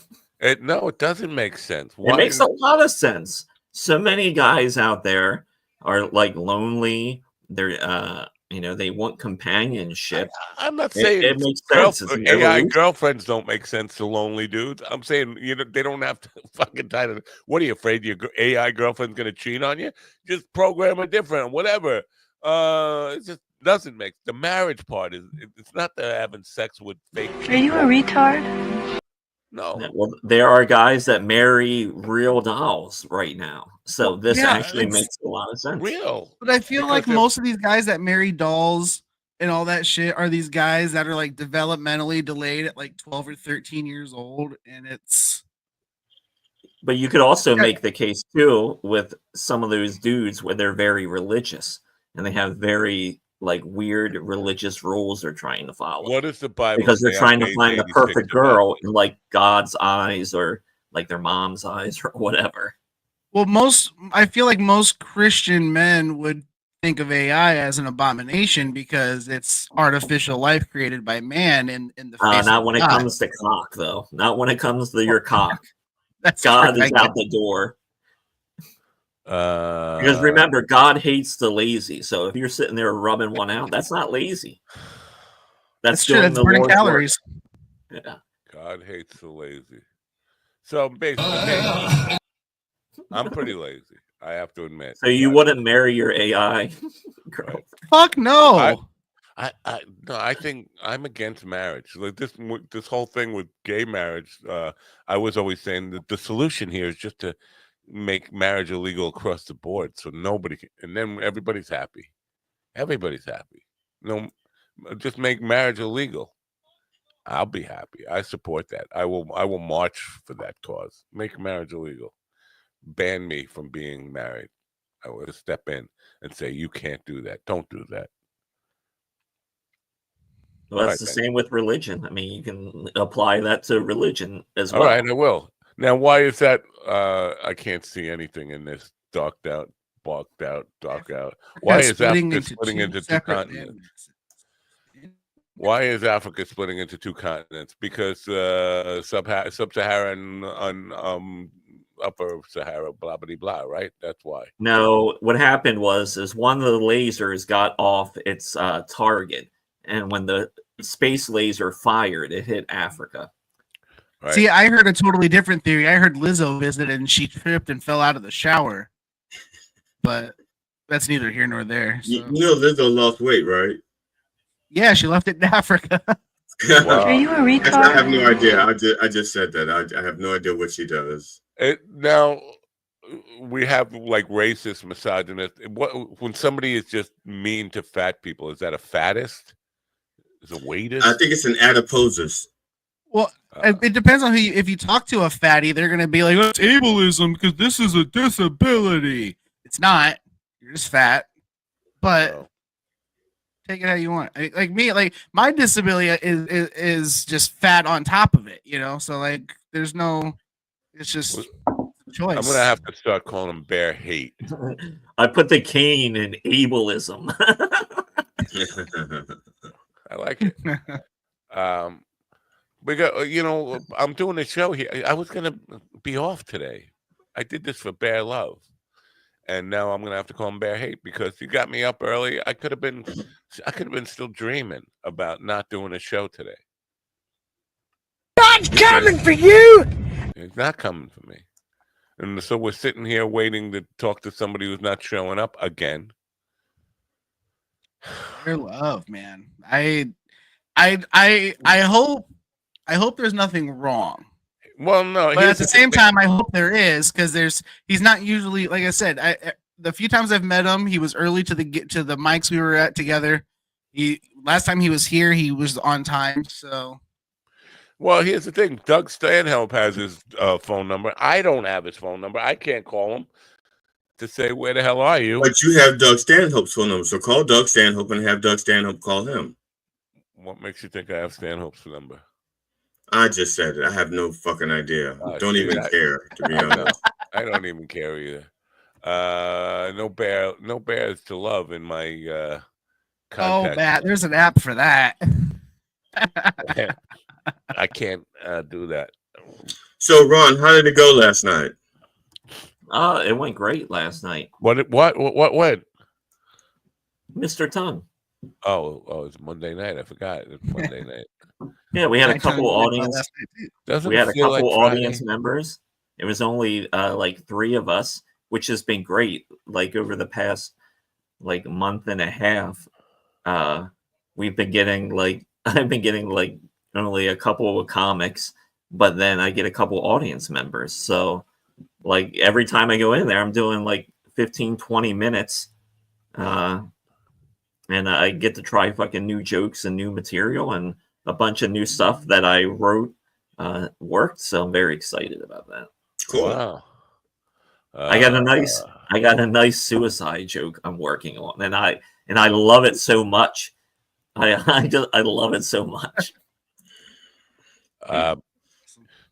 No, it doesn't make sense. It makes a lot of sense. So many guys out there are like lonely. They're they want companionship. I'm not saying it makes sense. It's an AI evolution. girlfriends don't make sense to lonely dudes. I'm saying they don't have to fucking tie to. What are you afraid your AI girlfriend's gonna cheat on you? Just program her different, whatever. It just doesn't make the marriage part it's not the having sex with fake. Are you a retard? No. Well, there are guys that marry real dolls right now, so this actually makes a lot of sense. Real, but I feel like most of these guys that marry dolls and all that shit are these guys that are like developmentally delayed at like 12 or 13 years old, and it's. But you could also make the case too with some of those dudes where they're very religious and they have very like weird religious rules they're trying to follow. What does the Bible because they're say trying on to find the page perfect 86 girl in like God's eyes or like their mom's eyes or whatever. Well, I feel like most Christian men would think of AI as an abomination because it's artificial life created by man in the face Not of when it God. comes to cock, though. Not when it comes to your cock. That's God true, is out the door. Because remember, God hates the lazy. So if you're sitting there rubbing one out, that's not lazy. That's true. That's burning Lord's calories. work. Yeah. God hates the lazy. So basically, I'm pretty lazy. I have to admit. So you wouldn't marry your AI girl? Right. Fuck no. I think I'm against marriage. Like this whole thing with gay marriage. I was always saying that the solution here is just to make marriage illegal across the board, so nobody can, and then everybody's happy. Everybody's happy. No, just make marriage illegal. I'll be happy. I support that. I will march for that cause. Make marriage illegal. Ban me from being married. I will step in and say you can't do that. Don't do that. Well, that's the same with religion. I mean, you can apply that to religion as well. All right, I will. Now, why is that? I can't see anything in this dark out. Why is Africa splitting into two continents? Why is Africa splitting into two continents? Because sub-Saharan upper Sahara, blah blah blah, right? That's why. No, what happened is one of the lasers got off its target, and when the space laser fired, it hit Africa. Right. See, I heard a totally different theory. I heard Lizzo visited and she tripped and fell out of the shower. But that's neither here nor there. So. You know Lizzo lost weight, right? Yeah, she left it in Africa. Wow. Are you a retard? I have no idea. I just said that. I have no idea what she does. Now, we have like racist, misogynist. When somebody is just mean to fat people, is that a fattist? Is a weightist? I think it's an adiposis. Well, it depends on who. If you talk to a fatty, they're gonna be like, "Oh, it's ableism because this is a disability." It's not. You're just fat, but take it how you want. Like me, like my disability is just fat on top of it. You know, so like there's no. It's just choice. I'm gonna have to start calling them bear hate. I put the cane in ableism. I like it. We got, I'm doing a show here. I was gonna be off today. I did this for Bear Love, and now I'm gonna have to call him Bear Hate because you got me up early. I could have been still dreaming about not doing a show today. God's coming for you. It's not coming for me, and so we're sitting here waiting to talk to somebody who's not showing up again. Bear Love, man. I hope there's nothing wrong. Well, no, but at the same time, I hope there is because he's not usually, like I said, the few times I've met him, he was early to the mics we were at together. Last time he was here, he was on time. So, well, here's the thing: Doug Stanhope has his phone number. I don't have his phone number. I can't call him to say where the hell are you. But you have Doug Stanhope's phone number, so call Doug Stanhope and have Doug Stanhope call him. What makes you think I have Stanhope's number? I just said it. I have no fucking idea. Don't even care, to be honest. I don't even care either. No bears to love in my contact. Oh, Matt, there's an app for that. I can't do that. So, Ron, how did it go last night? It went great last night. What went? Mr. Tongue. Oh, it's Monday night. I forgot. It's Monday night. Yeah, we had a couple audience. Doesn't We it had a feel couple like audience Friday? members. It was only like 3 of us, which has been great. Like over the past like month and a half, we've been getting like I've been getting like only a couple of comics, but then I get a couple audience members. So like every time I go in there, I'm doing like 15, 20 minutes. And I get to try fucking new jokes and new material, and a bunch of new stuff that I wrote worked. So I'm very excited about that. Cool. Wow. I got a nice suicide joke I'm working on, and I love it so much. I love it so much. Now,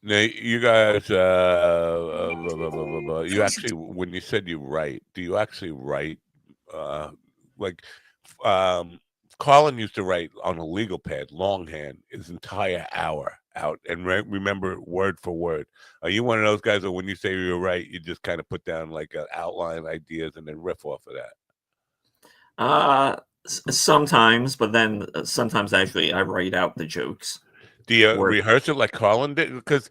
you guys, you actually, when you said you write, do you actually write? Like, Colin used to write on a legal pad, longhand, his entire hour out and remember word for word. Are you one of those guys, or when you say you're right, you just kind of put down like an outline, ideas, and then riff off of that? Sometimes, but then sometimes actually I write out the jokes. Do you rehearse it like Colin did? Because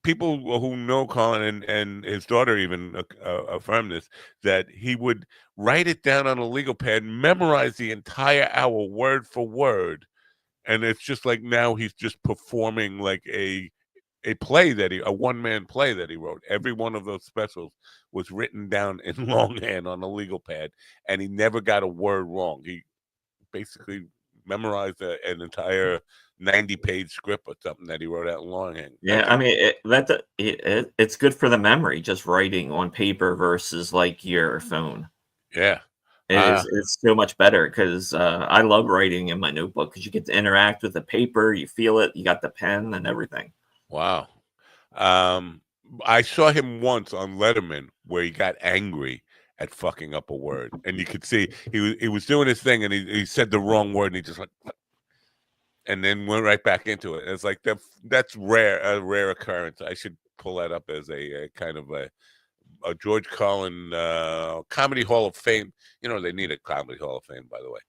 people who know Colin and his daughter even affirm this, that he would write it down on a legal pad, memorize the entire hour word for word, and it's just like now he's just performing like a play a one-man play that he wrote. Every one of those specials was written down in longhand on a legal pad, and he never got a word wrong. He basically memorized an entire 90-page script or something that he wrote out in longhand. Yeah, I mean it's good for the memory, just writing on paper versus like your phone. Yeah, it's so much better because I love writing in my notebook because you get to interact with the paper, you feel it, you got the pen and everything. Wow. I saw him once on Letterman where he got angry at fucking up a word, and you could see he was doing his thing, and he said the wrong word, and he just went, and then went right back into it. It's like that's a rare occurrence. I should pull that up as a kind of a George Carlin Comedy Hall of Fame. You know, they need a Comedy Hall of Fame, by the way.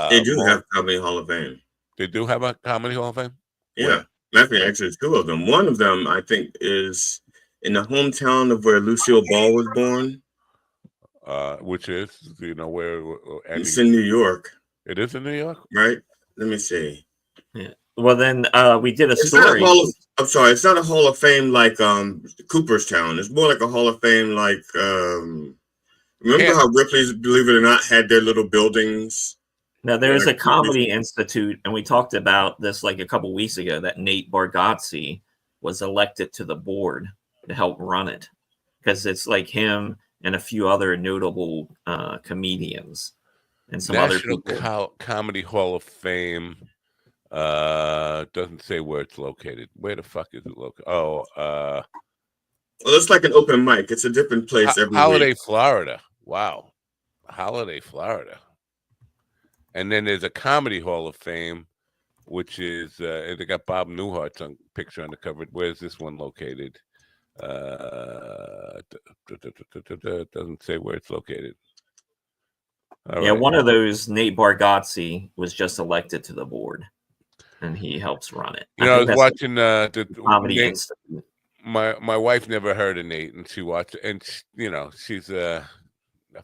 They do have Comedy Hall of Fame. They do have a Comedy Hall of Fame? Yeah. Actually, 2 of them. One of them, I think, is in the hometown of where Lucille Ball was born. Which is, do you know where? It's in New York. It is in New York? Right? Let me see. Yeah. Well, then we did a it's story. I'm sorry, it's not a Hall of Fame like Cooperstown. It's more like a Hall of Fame like remember how Ripley's, believe it or not, had their little buildings? Now there's a Comedy Institute, and we talked about this like a couple weeks ago, that Nate Bargatze was elected to the board to help run it, because it's like him and a few other notable comedians and some National other people. Comedy Hall of Fame doesn't say where it's located. Where the fuck is it located? Well, it's like an open mic. It's a different place every Holiday, week. Florida. Wow. Holiday, Florida. And then there's a Comedy Hall of Fame, which is they got Bob Newhart's picture on the cover. Where's this one located? Doesn't say where it's located. Yeah, one of those, Nate Bargatze, was just elected to the board, and he helps run it. You know, I was watching the Comedy Nate, Institute. My wife never heard of Nate, and she watched, and you know, she's a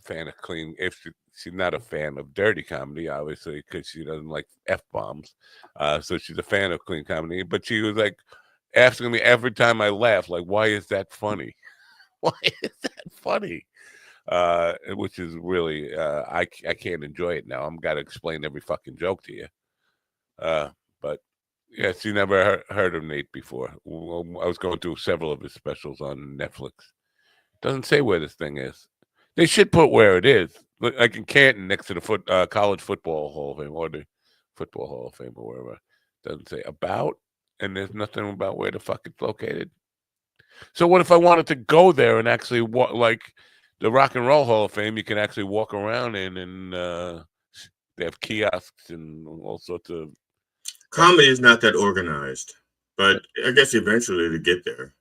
fan of clean. If she's not a fan of dirty comedy, obviously, because she doesn't like F-bombs. So she's a fan of clean comedy. But she was like asking me every time I laugh, like, why is that funny? Why is that funny? Which is really, I can't enjoy it now. I'm got to explain every fucking joke to you. But yeah, she never heard of Nate before. I was going through several of his specials on Netflix. Doesn't say where this thing is. They should put where it is, like in Canton, next to the College Football Hall of Fame or the Football Hall of Fame or wherever. Doesn't say about, and there's nothing about where the fuck it's located. So what if I wanted to go there and actually like the Rock and Roll Hall of Fame? You can actually walk around in, and they have kiosks and all sorts of. Comedy is not that organized, but I guess eventually to get there.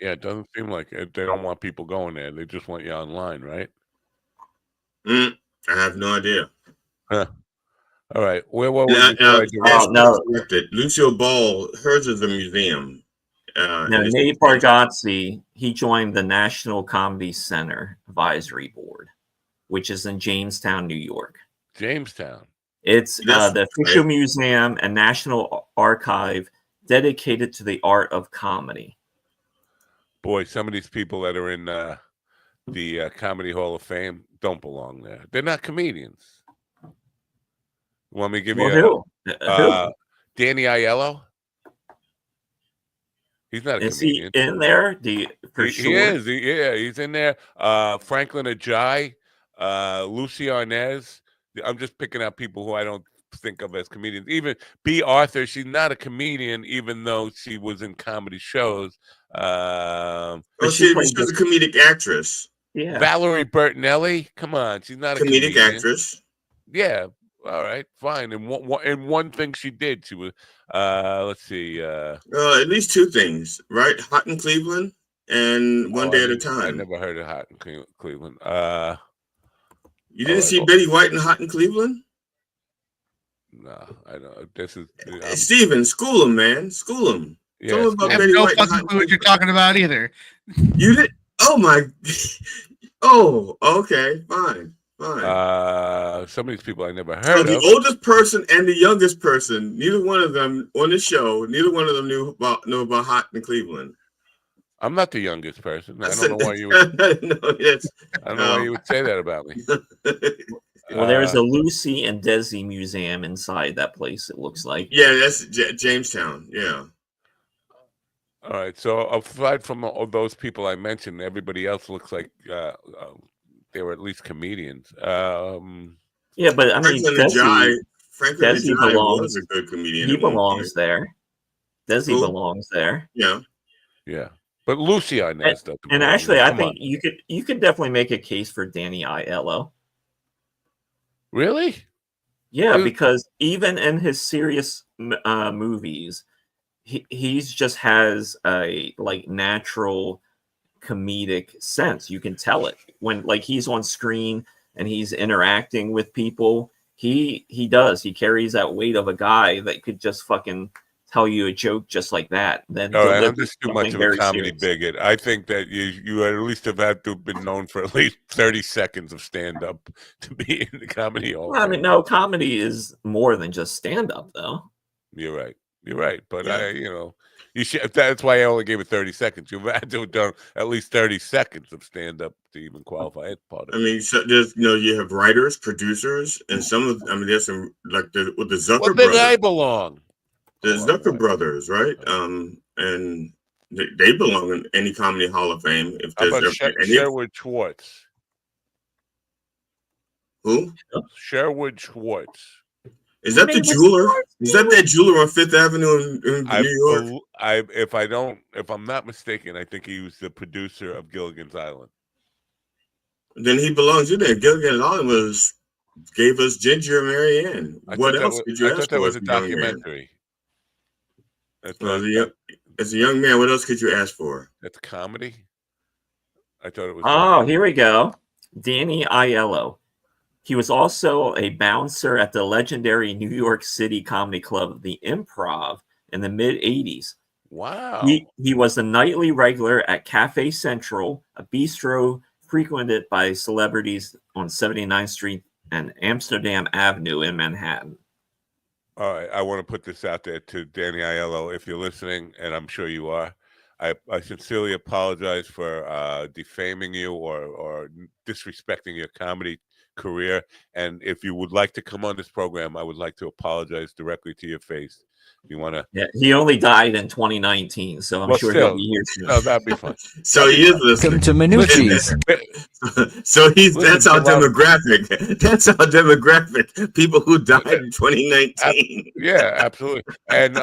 Yeah, it doesn't seem like it. They don't want people going there. They just want you online, right? I have no idea. Huh. All right. Where were we Lucille Ball, hers is a museum. Now, Nate Bargatze, he joined the National Comedy Center Advisory Board, which is in Jamestown, New York. Jamestown. It's the official museum and national archive dedicated to the art of comedy. Boy, some of these people that are in the Comedy Hall of Fame don't belong there. They're not comedians. Want me to give you who? Danny Aiello? He's not a comedian. He in there? He is. He's in there. Franklin Ajayi, Lucy Arnaz. I'm just picking out people who I don't think of as comedians. Even B. Arthur, she's not a comedian, even though she was in comedy shows. She was a comedic actress. Yeah. Valerie Bertinelli, come on, she's not a comedic comedian. Actress. Yeah. All right, fine. And one thing she did, she was let's see. At least two things, right? Hot in Cleveland and One Day at a Time. I never heard of Hot in Cleveland. You didn't see Betty White in Hot in Cleveland? No, I don't. This is Steven, school him, man. School him. Yeah, Tell him about I have Betty no White. fucking clue what you're talking about either. You did? Oh my. Oh, okay, fine. Some of these people I never heard so of. The oldest person and the youngest person, neither one of them on the show, neither one of them knew about Hot in Cleveland. I'm not the youngest person. I don't know why you would. I don't know why you would say that about me. Well, there's a Lucy and Desi museum inside that place. It looks like. Yeah, that's Jamestown. Yeah. All right. So aside from all those people I mentioned, everybody else looks like they were at least comedians. Yeah, but I mean, Desi belongs. Was a good comedian. He belongs there. Desi belongs there. Yeah. Yeah. But Lucy Arnaz doesn't. And actually, I think you could definitely make a case for Danny Aiello. Really? Yeah, because even in his serious movies, he's just has a natural comedic sense. You can tell it when he's on screen and he's interacting with people. He carries that weight of a guy that could just fucking tell you a joke just like that. Then all right, I'm just too much of a comedy bigot. I think that you at least have had to have been known for at least 30 seconds of stand-up to be in the comedy hall. Well, I mean, no, comedy is more than just stand-up, though. You're right. But you should. That's why I only gave it 30 seconds. You've had to have done at least 30 seconds of stand-up to even qualify as part of it. I mean, so there's you have writers, producers, and there's some with the Zucker brothers. Where I belong. The Zucker brothers, right? And they belong in any comedy hall of fame. If How there's about Sherwood Schwartz? Who? Sherwood Schwartz. Is that the jeweler? Is that jeweler on Fifth Avenue in New York? If I'm not mistaken, I think he was the producer of Gilligan's Island. Then he belongs in there. Gilligan's Island gave us Ginger and Mary Ann. What else could you ask for? I thought that was a documentary. As a young man, what else could you ask for? That's comedy. I thought it was. Oh, here we go. Danny Aiello. He was also a bouncer at the legendary New York City comedy club, the Improv, in the mid-'80s. Wow. He was a nightly regular at Cafe Central, a bistro frequented by celebrities on 79th Street and Amsterdam Avenue in Manhattan. All right, I want to put this out there to Danny Aiello, if you're listening, and I'm sure you are. I sincerely apologize for defaming you or disrespecting your comedy career. And if you would like to come on this program, I would like to apologize directly to your face. You want to? Yeah, he only died in 2019, so I'm sure he'll be here soon. No, that'd be fun. So he is listening to Minucci's. So that's our demographic. That's our demographic. People who died in 2019. Yeah, absolutely. And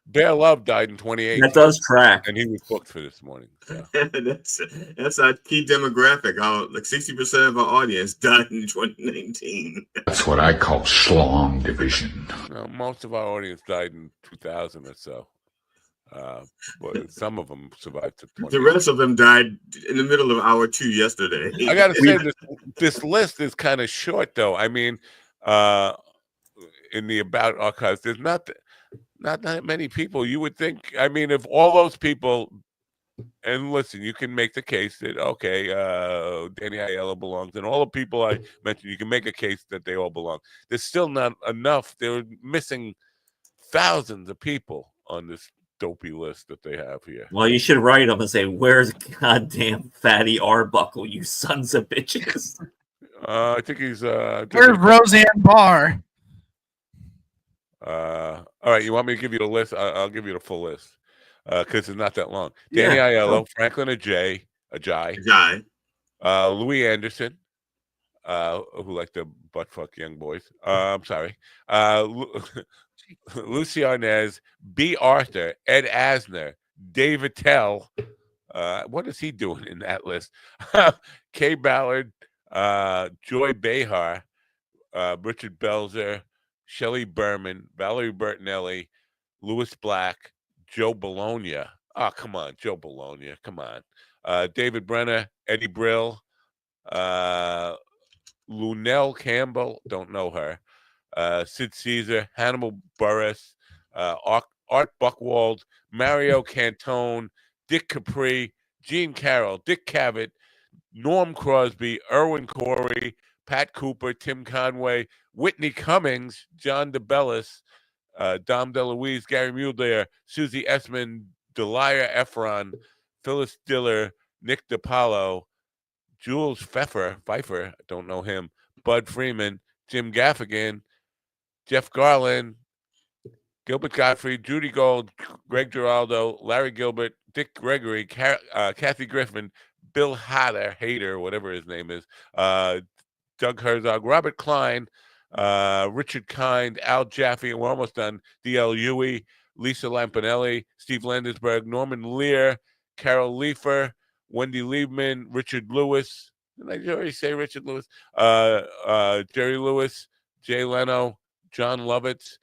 Bear Love died in 2018. That does track, and he was booked for this morning. So. That's our key demographic. 60% of our audience died in 2019. That's what I call schlong division. No, most of our audience died in 2000 or so. But some of them survived to 20. The rest of them died in the middle of hour 2 yesterday. I got to say, this list is kind of short, though. I mean, in the About archives, there's not that many people. You would think, I mean, if all those people, and listen, you can make the case that, okay, Danny Aiello belongs, and all the people I mentioned, you can make a case that they all belong. There's still not enough. They're missing thousands of people on this dopey list that they have here. Well, you should write them and say, "Where's goddamn Fatty Arbuckle, you sons of bitches?" I think he's. Where's Roseanne Barr? All right, you want me to give you the list? I'll give you the full list because it's not that long. Danny Aiello, Franklin Ajayi, Louis Anderson, who like to butt fuck young boys. I'm sorry. Lucy Arnaz, B. Arthur, Ed Asner, David Tell. What is he doing in that list? Kay Ballard, Joy Behar, Richard Belzer, Shelley Berman, Valerie Bertinelli, Louis Black, Joe Bologna. Oh, come on, Joe Bologna. Come on. David Brenner, Eddie Brill, Lunell Campbell, don't know her. Sid Caesar, Hannibal Buress, Art Buchwald, Mario Cantone, Dick Capri, Gene Carroll, Dick Cavett, Norm Crosby, Erwin Corey, Pat Cooper, Tim Conway, Whitney Cummings, John DeBellis, Dom DeLuise, Gary Mueller, Susie Essman, Delia Efron, Phyllis Diller, Nick DiPaolo, Jules Pfeiffer, don't know him, Bud Freeman, Jim Gaffigan, Jeff Garland, Gilbert Gottfried, Judy Gold, Greg Giraldo, Larry Gilbert, Dick Gregory, Kathy Griffin, Bill Hader, whatever his name is, Doug Herzog, Robert Klein, Richard Kind, Al Jaffe, and we're almost done, D.L. Huey, Lisa Lampanelli, Steve Landesberg, Norman Lear, Carol Leifer, Wendy Liebman, Richard Lewis. Did I already say Richard Lewis? Jerry Lewis, Jay Leno, John Lovitz,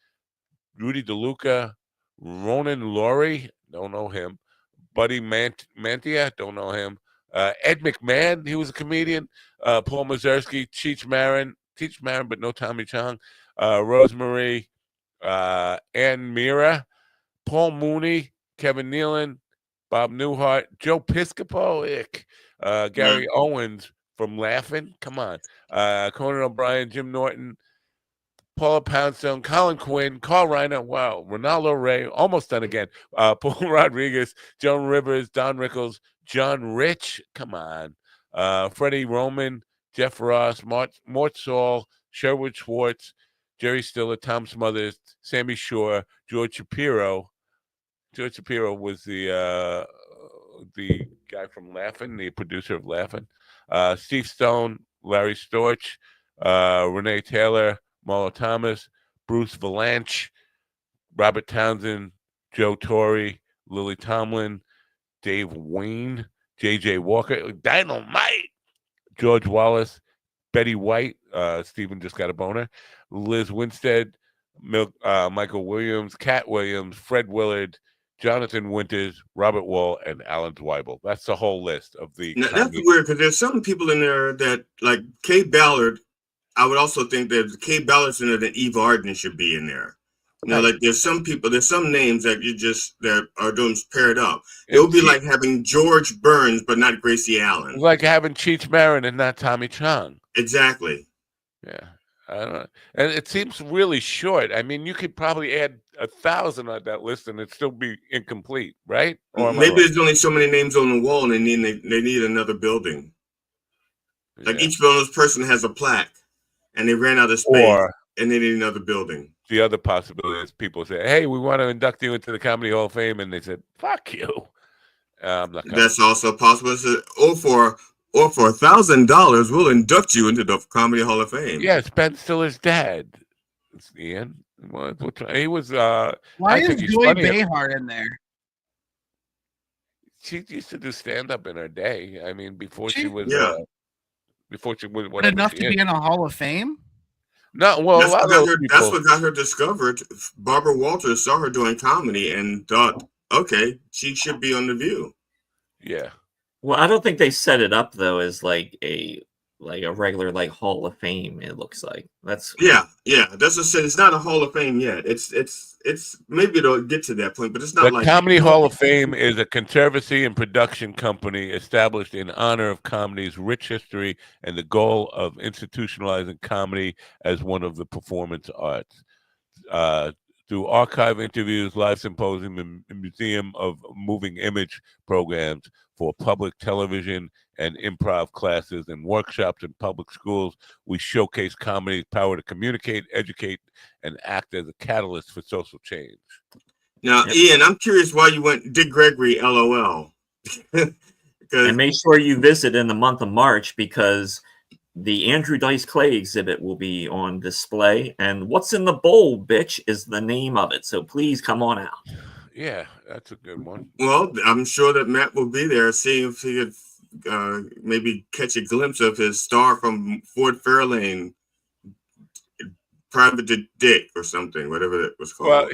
Rudy DeLuca, Ronan Laurie, don't know him. Buddy Mantia, don't know him. Ed McMahon, he was a comedian. Paul Mazursky, Cheech Marin, but no Tommy Chong. Rosemary, Ann Mira, Paul Mooney, Kevin Nealon, Bob Newhart, Joe Piscopo, Gary Owens from Laughing, come on. Conan O'Brien, Jim Norton, Paula Poundstone, Colin Quinn, Carl Reiner, wow, Ronaldo Ray, almost done again. Paul Rodriguez, Joan Rivers, Don Rickles, John Rich, come on. Freddie Roman, Jeff Ross, Mort Saul, Sherwood Schwartz, Jerry Stiller, Tom Smothers, Sammy Shore, George Shapiro. George Shapiro was the guy from Laughing, the producer of Laughing. Steve Stone, Larry Storch, Renee Taylor, Marlo Thomas, Bruce Valanche, Robert Townsend, Joe Torre, Lily Tomlin, Dave Wayne, J.J. Walker, Dynamite, George Wallace, Betty White, Stephen just got a boner, Liz Winstead, Michael Williams, Cat Williams, Fred Willard, Jonathan Winters, Robert Wall, and Alan Zweibel. That's the whole list of the. Now, that's weird because there's some people in there that, like Kay Ballard. I would also think that Kay Ballard's in there, that Eve Arden should be in there. You know, like there's some people, there's some names that that are doing paired up. It would be like having George Burns, but not Gracie Allen. It's like having Cheech Marin and not Tommy Chong. Exactly. Yeah. I don't know. And it seems really short. I mean, you could probably add 1,000 on that list and it'd still be incomplete, right? Or maybe there's only so many names on the wall and they need another building. Like each one of those person has a plaque and they ran out of space and they need another building. The other possibility is people say, hey, we want to induct you into the Comedy Hall of Fame. And they said, fuck you. I'm not coming. That's also possible. Or for $1,000, we'll induct you into the Comedy Hall of Fame. Yes, Ben Stiller's dad. It's Ian. He was. Why is Joy Behar in there? She used to do stand up in her day. I mean, before she was. Before she was. But enough to be in a Hall of Fame? No, well, that's what got her discovered. Barbara Walters saw her doing comedy and thought okay, she should be on The View. Yeah. Well, I don't think they set it up though as like a regular like Hall of Fame. It looks like that's Yeah. That's what I said. It's not a Hall of Fame yet. It's maybe it'll get to that point, but it's not The like Comedy Hall of Fame is a conservancy and production company established in honor of comedy's rich history and the goal of institutionalizing comedy as one of the performance arts. Through archive interviews, live symposium, and museum of moving image programs for public television and improv classes and workshops in public schools, we showcase comedy's power to communicate, educate, and act as a catalyst for social change. Now, Ian, I'm curious why you went Dick Gregory, LOL. And make sure you visit in the month of March because the Andrew Dice Clay exhibit will be on display. And What's in the Bowl, bitch, is the name of it. So please come on out. Yeah, that's a good one. Well, I'm sure that Matt will be there, seeing if he could maybe catch a glimpse of his star from Fort Fairlane, Private Dick or something, whatever it was called.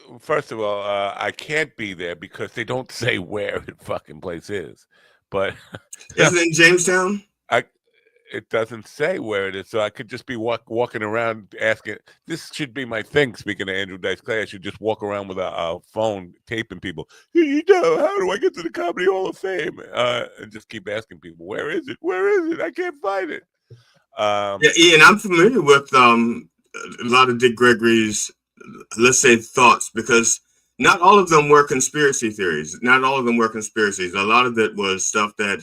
Well, first of all, I can't be there because they don't say where the fucking place is. But isn't it in Jamestown? It doesn't say where it is, so I could just be walking around asking. This should be my thing. Speaking of Andrew Dice Clay, I should just walk around with a phone taping people. You know, how do I get to the Comedy Hall of Fame? And just keep asking people, where is it? Where is it? I can't find it. Yeah, Ian, I'm familiar with a lot of Dick Gregory's, let's say, thoughts, because not all of them were conspiracy theories. Not all of them were conspiracies. A lot of it was stuff that,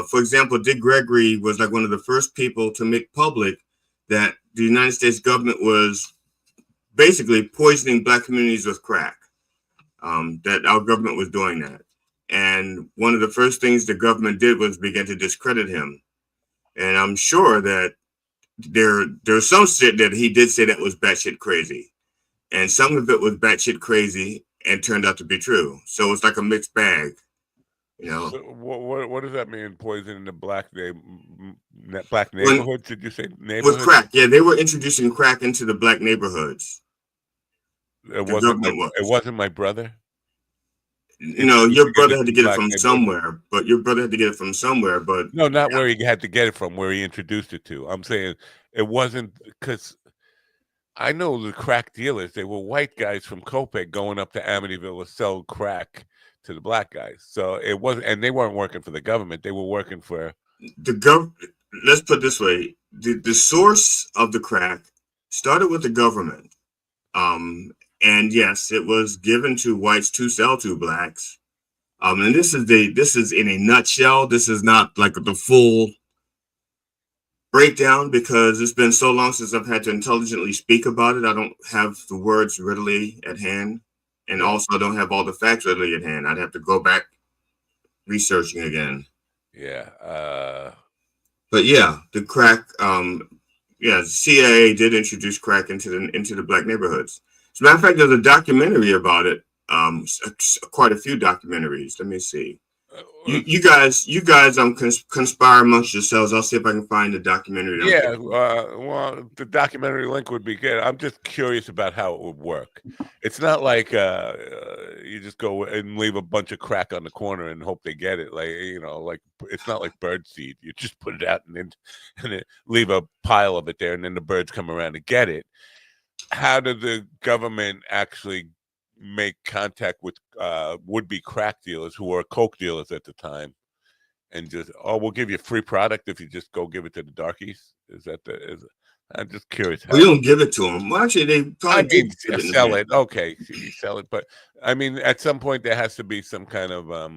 for example, Dick Gregory was like one of the first people to make public that the United States government was basically poisoning black communities with crack, that our government was doing that. And one of the first things the government did was begin to discredit him. And I'm sure that there's some shit that he did say that was batshit crazy. And some of it was batshit crazy and turned out to be true. So it's like a mixed bag. You know, so what does that mean? Poison in the black neighborhoods? Did you say neighborhoods? With crack, yeah, they were introducing crack into the black neighborhoods. It wasn't my brother. You know, your brother had to get it from somewhere, but no, not where he had to get it from, where he introduced it to. I'm saying it wasn't, because I know the crack dealers. They were white guys from Copiague going up to Amityville to sell crack to the black guys. So it wasn't, and they weren't working for the government. They were working for the government. Let's put it this way: the source of the crack started with the government, and yes, it was given to whites to sell to blacks. And this is in a nutshell. This is not like the full breakdown because it's been so long since I've had to intelligently speak about it. I don't have the words readily at hand. And also, I don't have all the facts readily at hand. I'd have to go back researching again. Yeah. But yeah, the crack. The CIA did introduce crack into the black neighborhoods. As a matter of fact, there's a documentary about it. Quite a few documentaries. Let me see. You guys, conspire amongst yourselves. I'll see if I can find the documentary. Yeah, well, the documentary link would be good. I'm just curious about how it would work. It's not like you just go and leave a bunch of crack on the corner and hope they get it. Like, you know, like it's not like bird seed. You just put it out and leave a pile of it there, and then the birds come around to get it. How did the government actually make contact with would-be crack dealers who were coke dealers at the time, and just, we'll give you free product if you just go give it to the darkies? I'm just curious. We don't give it to them. Well, actually, they probably sell it. Okay, you sell it, but I mean, at some point there has to be some kind of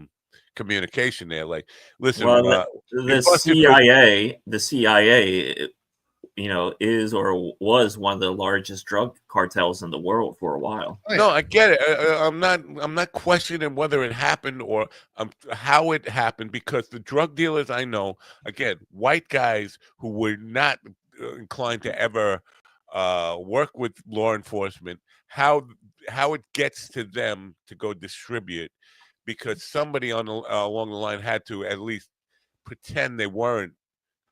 communication there. Like, listen, well, the CIA, you know, is or was one of the largest drug cartels in the world for a while. No, I get it. I'm not questioning whether it happened or how it happened, because the drug dealers I know, again, white guys who were not inclined to ever work with law enforcement, how it gets to them to go distribute, because somebody along the line had to at least pretend they weren't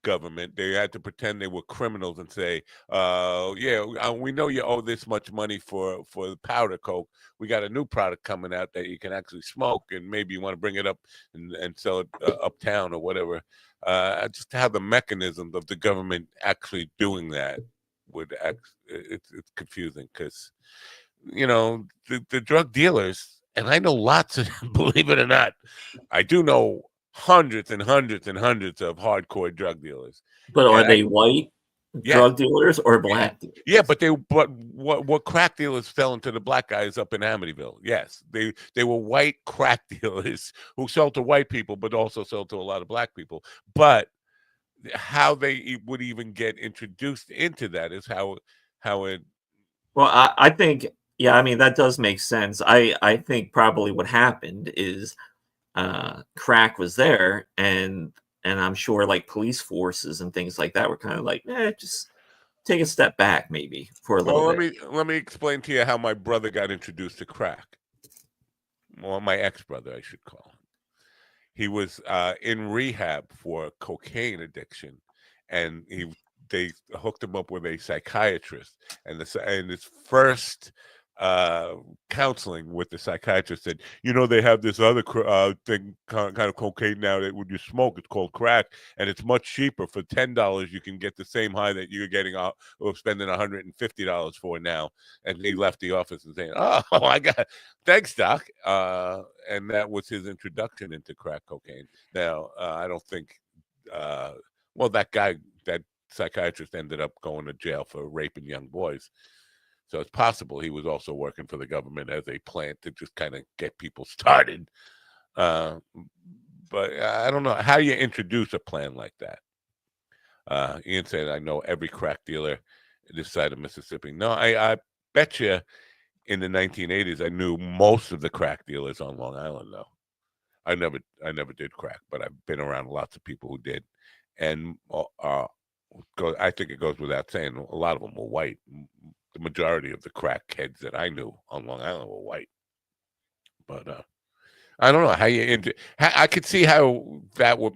government. They had to pretend they were criminals and say, we know you owe this much money for the powder coke. We got a new product coming out that you can actually smoke, and maybe you want to bring it up and sell it uptown or whatever. Just to have the mechanisms of the government actually doing that it's confusing because, the drug dealers, and I know lots of them, believe it or not, I do know hundreds and hundreds and hundreds of hardcore drug dealers. But are they white drug dealers or black dealers? Yeah, but what crack dealers selling to the black guys up in Amityville? Yes, they were white crack dealers who sell to white people, but also sell to a lot of black people. But how they would even get introduced into that is how it. Well, I think, I mean, that does make sense. I think probably what happened is crack was there, and I'm sure like police forces and things like that were kind of like, just take a step back maybe for a little bit. Let me explain to you how my brother got introduced to crack. Well, my ex-brother, I should call him. He was in rehab for cocaine addiction, and they hooked him up with a psychiatrist, and his first counseling with the psychiatrist said, they have this other thing, kind of cocaine now that when you smoke, it's called crack, and it's much cheaper. For $10 you can get the same high that you're getting out or spending $150 for now. And he left the office and saying, thanks, doc. And that was his introduction into crack cocaine. Now I don't think that psychiatrist ended up going to jail for raping young boys. So it's possible he was also working for the government as a plant to just kind of get people started. But I don't know how you introduce a plan like that. Ian said, I know every crack dealer this side of Mississippi. No, I bet you in the 1980s, I knew most of the crack dealers on Long Island, though. I never did crack, but I've been around lots of people who did. And I think it goes without saying, a lot of them were white. The majority of the crack heads that I knew on Long Island were white. But I don't know how I could see how that would,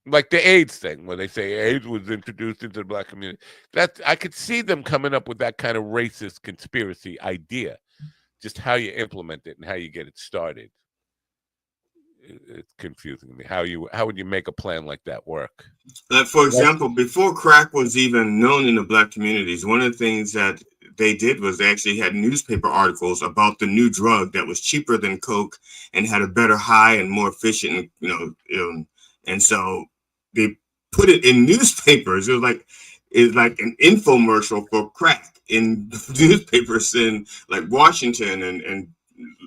like the AIDS thing, where they say AIDS was introduced into the black community. I could see them coming up with that kind of racist conspiracy idea. Just how you implement it and how you get it started. It's confusing me. How would you make a plan like that work? Like, for example, before crack was even known in the black communities, one of the things that they did was they actually had newspaper articles about the new drug that was cheaper than coke and had a better high and more efficient, and so they put it in newspapers. It's like an infomercial for crack in newspapers in like Washington and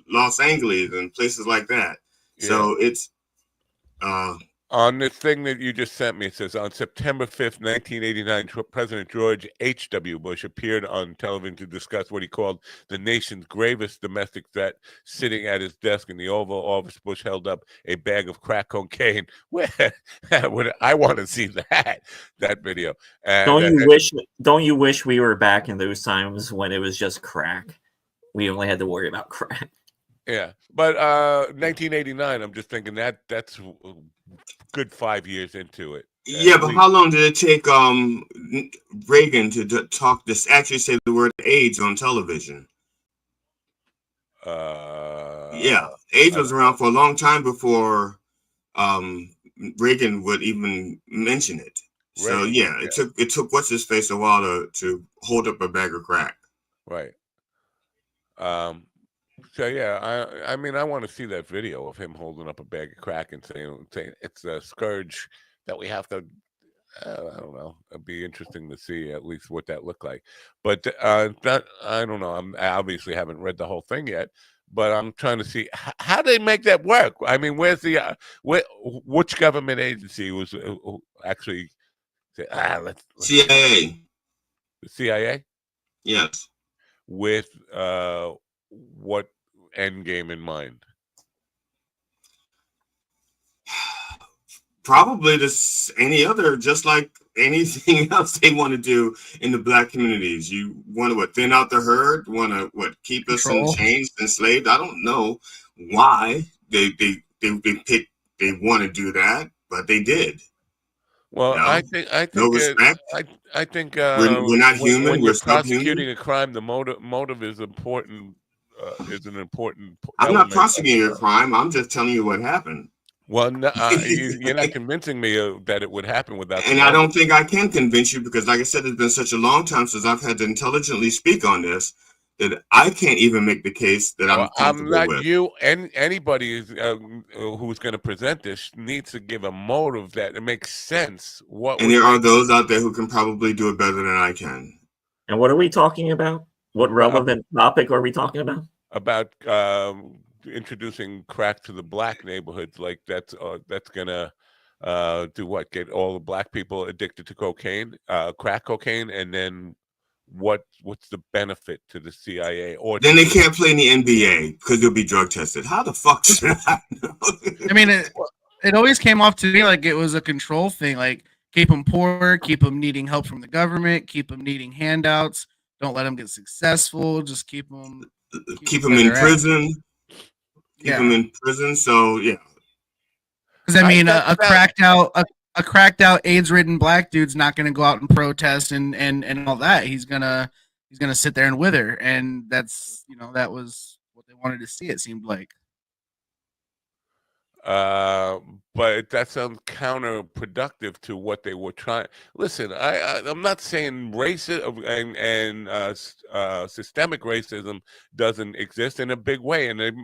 Los Angeles and places like that. Yeah. So it's on the thing that you just sent me, it says on September 5th, 1989, President George H.W. Bush appeared on television to discuss what he called the nation's gravest domestic threat. Sitting at his desk in the Oval Office, Bush held up a bag of crack cocaine. I want to see that video. Don't you wish we were back in those times when it was just crack? We only had to worry about crack. Yeah, but 1989, I'm just thinking that's a good 5 years into it. Yeah, but how long did it take Reagan to actually say the word AIDS on television? Yeah, AIDS was around for a long time before Reagan would even mention it. So it took what's his face a while to hold up a bag of crack. Right. So yeah, I mean, I want to see that video of him holding up a bag of crack and saying it's a scourge that we have to. I don't know. It'd be interesting to see at least what that looked like. But that I don't know. I obviously haven't read the whole thing yet, but I'm trying to see how they make that work. I mean, where's the which government agency was actually let's CIA. The CIA? Yes. With what end game in mind? Probably any other, just like anything else they want to do in the black communities. You want to thin out the herd? Want to keep us in chains, enslaved? I don't know why they want to do that, but they did. Well, No, I think no respect. I think We're not human. when We're you're subhuman. prosecuting a crime, the motive is important. Is an important I'm not element of the prosecuting a crime. crime. I'm just telling you what happened. Well, no, you're not convincing me that it would happen without the And I motive. don't think I can convince you because, like I said, it's been such a long time since I've had to intelligently speak on this that I can't even make the case that I'm Well, I'm comfortable not with. you, and anybody who's going to present this needs to give a motive that it makes sense. What And would there are make those out there who can probably do it better than I can. And what are we talking about? What relevant topic are we talking about? Introducing crack to the black neighborhoods? Like that's gonna do what? Get all the black people addicted to cocaine, crack cocaine, and then what's the benefit to the CIA? Or then they can't play in the NBA because they'll be drug tested. How the fuck should I know? I mean, it always came off to me like it was a control thing. Like keep them poor, keep them needing help from the government, keep them needing handouts. Don't let them get successful. Just keep them in prison. Keep them Yeah. in prison. So yeah. Because I mean, a cracked out AIDS-ridden black dude's not going to go out and protest and all that. He's gonna sit there and wither, and that's that was what they wanted to see. It seemed like. But that sounds counterproductive to what they were trying. Listen, I'm not saying racism and systemic racism doesn't exist in a big way, and it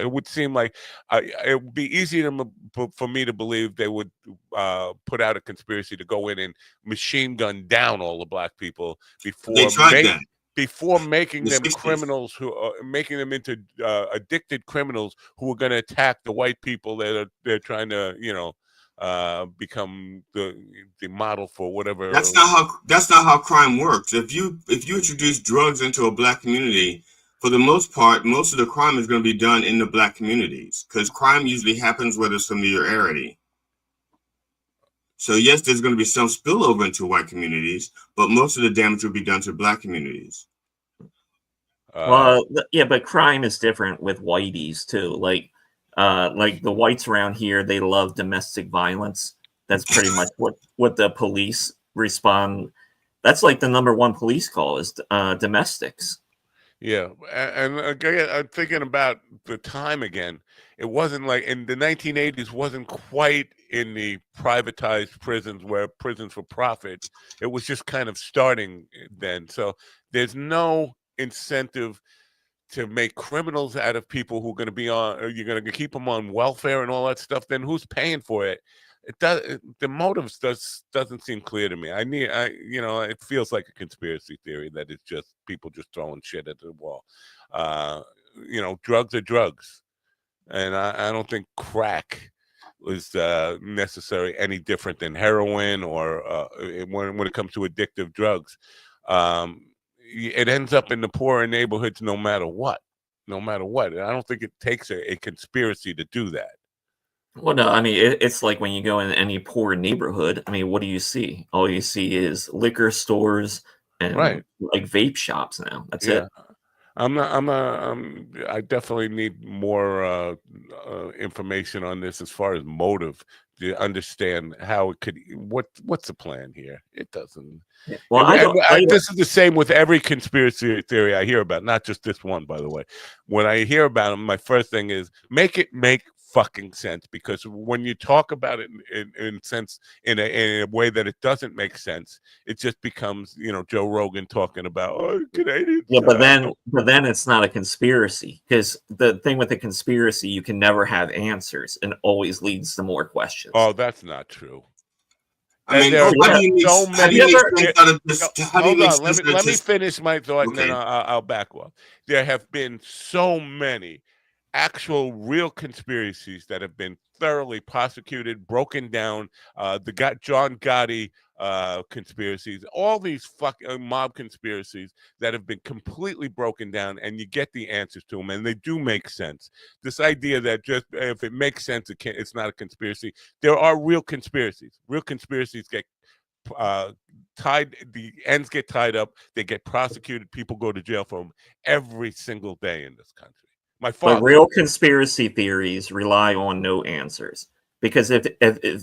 would seem like it would be easy for me to believe they would put out a conspiracy to go in and machine gun down all the black people before making them criminals making them into addicted criminals who are going to attack the white people that they're trying to become the model for whatever. That's not how crime works. If you introduce drugs into a black community, for the most part, most of the crime is going to be done in the black communities because crime usually happens where there's familiarity. So yes, there's going to be some spillover into white communities, but most of the damage will be done to black communities. Well, yeah, but crime is different with whiteys too. Like the whites around here, they love domestic violence. That's pretty much what the police respond. That's like the #1 police call is domestics. Yeah, and again, I'm thinking about the time again. It wasn't like in the 1980s. Wasn't quite in the privatized prisons where prisons for profit. It was just kind of starting then. So there's no incentive to make criminals out of people who are going to be on. You're going to keep them on welfare and all that stuff. Then who's paying for it? The motives doesn't seem clear to me. It feels like a conspiracy theory that it's just people just throwing shit at the wall. Drugs are drugs, and I don't think crack was necessarily any different than heroin or when it comes to addictive drugs. It ends up in the poorer neighborhoods no matter what. And I don't think it takes a conspiracy to do that. Well, no, I mean, it's like when you go in any poor neighborhood, I mean, what do you see? All you see is liquor stores and like vape shops now. That's it. I definitely need more information on this as far as motive to understand how it could. What's the plan here? It doesn't. Yeah. Well, this is the same with every conspiracy theory I hear about, not just this one, by the way. When I hear about them, my first thing is make it make fucking sense, because when you talk about it in a way that it doesn't make sense, it just becomes Joe Rogan talking about Canadians. Yeah, but then it's not a conspiracy, because the thing with the conspiracy, you can never have answers and always leads to more questions. Oh, that's not true. I mean, let me finish my thought, and then I'll back off. There have been so many actual real conspiracies that have been thoroughly prosecuted, broken down. The John Gotti conspiracies, all these fucking mob conspiracies that have been completely broken down, and you get the answers to them, and they do make sense. This idea that just if it makes sense, it's not a conspiracy. There are real conspiracies. Real conspiracies get tied. The ends get tied up. They get prosecuted. People go to jail for them every single day in this country. But real conspiracy theories rely on no answers. Because if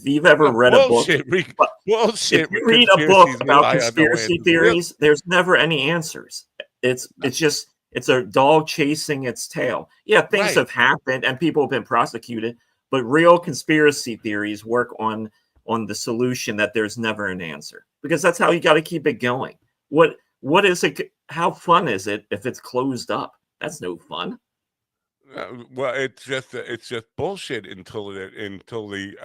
you've ever read a book, bullshit. if you read a book about conspiracy theories, there's never any answers. It's a dog chasing its tail. Yeah, things have happened and people have been prosecuted, but real conspiracy theories work on the solution that there's never an answer, because that's how you got to keep it going. What is it? How fun is it if it's closed up? That's no fun. Well, it's just bullshit until the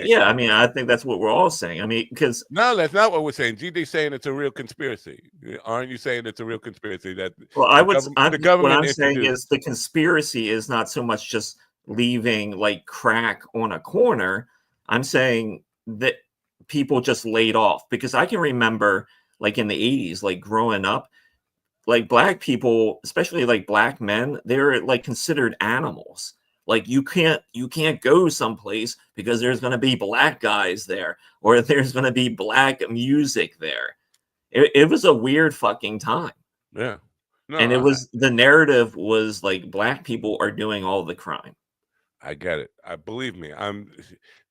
yeah, I mean, I think that's what we're all saying. I mean, because no, that's not what we're saying. GD's saying it's a real conspiracy. Aren't you saying it's a real conspiracy? That the government. What I'm saying is the conspiracy is not so much just leaving like crack on a corner. I'm saying that people just laid off, because I can remember like in the 80s, like growing up, like black people, especially like black men, they're like considered animals. Like you can't go someplace because there's going to be black guys there, or there's going to be black music there. It was a weird fucking time. Yeah. No, and the narrative was like black people are doing all the crime. I get it. Believe me.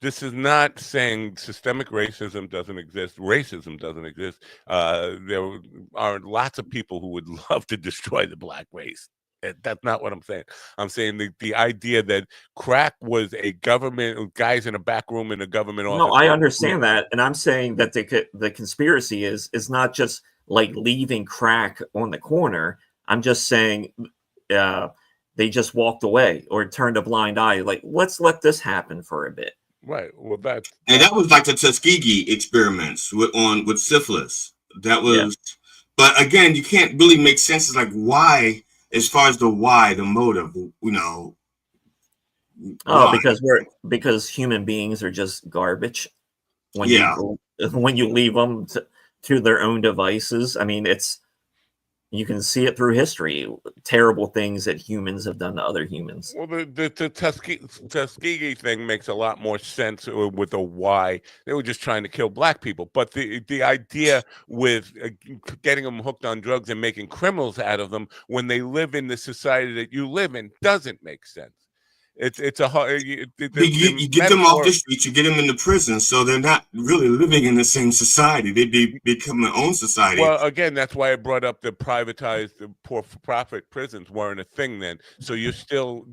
This is not saying systemic racism doesn't exist. Racism doesn't exist. There are lots of people who would love to destroy the black race. That's not what I'm saying. I'm saying the idea that crack was a government, guys in a back room in a government office. No, I understand that, and I'm saying that the conspiracy is not just like leaving crack on the corner. I'm just saying. They just walked away or turned a blind eye. Like, let's let this happen for a bit. Right. Well, that was like the Tuskegee experiments with syphilis. That was, but again, you can't really make sense of like why, as far as the motive, because human beings are just garbage. When you leave them to their own devices, I mean, you can see it through history, terrible things that humans have done to other humans. Well, the Tuskegee thing makes a lot more sense with a why. They were just trying to kill black people. But the idea with getting them hooked on drugs and making criminals out of them when they live in the society that you live in doesn't make sense. It's a hard. You get them off the streets, you get them into prison, so they're not really living in the same society. They become their own society. Well, again, that's why I brought up the privatized, the for-profit prisons weren't a thing then. So you're still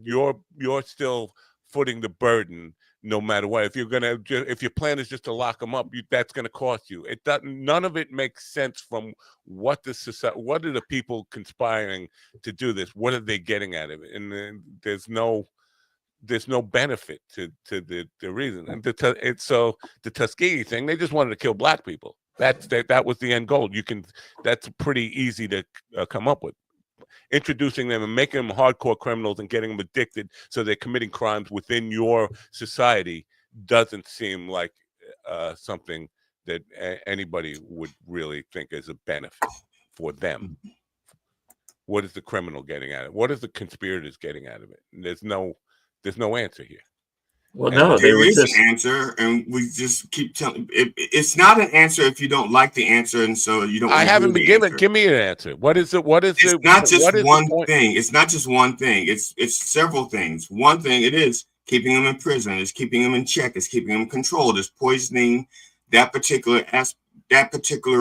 footing the burden, no matter what. If your plan is just to lock them up, that's going to cost you. It doesn't. None of it makes sense from what the society. What are the people conspiring to do this? What are they getting out of it? And there's no benefit to the reason. And so the Tuskegee thing, they just wanted to kill black people. That was the end goal. That's pretty easy to come up with. Introducing them and making them hardcore criminals and getting them addicted so they're committing crimes within your society doesn't seem like something that anybody would really think is a benefit for them. What is the criminal getting out of it? What is the conspirators getting out of it? And there's no answer here. Well, no, there is an answer, and we just keep telling. It's not an answer if you don't like the answer, and so you don't. I haven't been given. Give me an answer. What is it? What is it? It's not just one thing. It's not just one thing. It's several things. One thing it is keeping them in prison. It's keeping them in check. It's keeping them controlled. It's poisoning that particular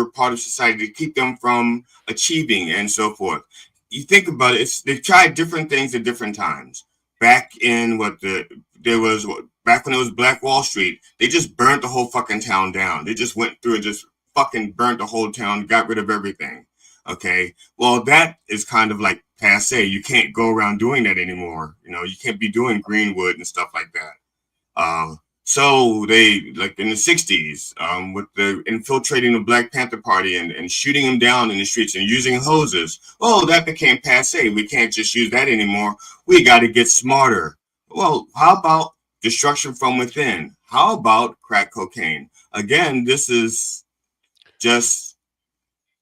part of society to keep them from achieving and so forth. You think about it. They've tried different things at different times. Back in back when it was Black Wall Street, they just burnt the whole fucking town down. They just went through and just fucking burnt the whole town, got rid of everything. Okay. Well, that is kind of like passe. You can't go around doing that anymore. You can't be doing Greenwood and stuff like that. So they, like in the 60s, with the infiltrating the Black Panther Party and shooting them down in the streets and using hoses. Oh, that became passe. We can't just use that anymore. We got to get smarter. Well, how about destruction from within? How about crack cocaine? Again, this is just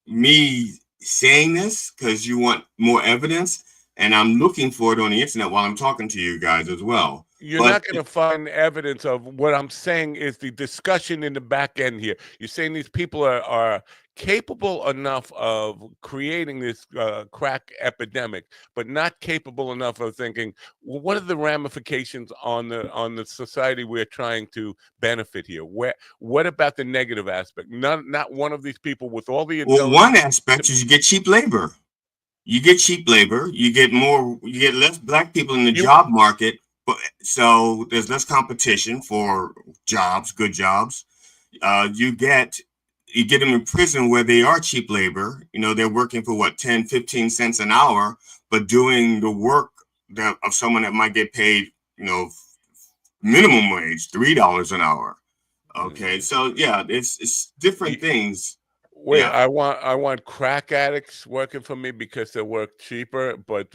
me saying this because you want more evidence, and I'm looking for it on the internet while I'm talking to you guys as well. You're not going to find evidence of what I'm saying is the discussion in the back end here. You're saying these people are capable enough of creating this crack epidemic, but not capable enough of thinking, well, what are the ramifications on the society we're trying to benefit here? What about the negative aspect? Not one of these people with all the intelligence. Well, one aspect is you get cheap labor. You get cheap labor. You get less black people in the job market, but so there's less competition for jobs, good jobs. You get them in prison where they are cheap labor. They're working for what, 10, 15 cents an hour, but doing the work of someone that might get paid, minimum wage, $3 an hour. Okay, so yeah, it's different things. Wait, yeah. I want crack addicts working for me because they work cheaper, but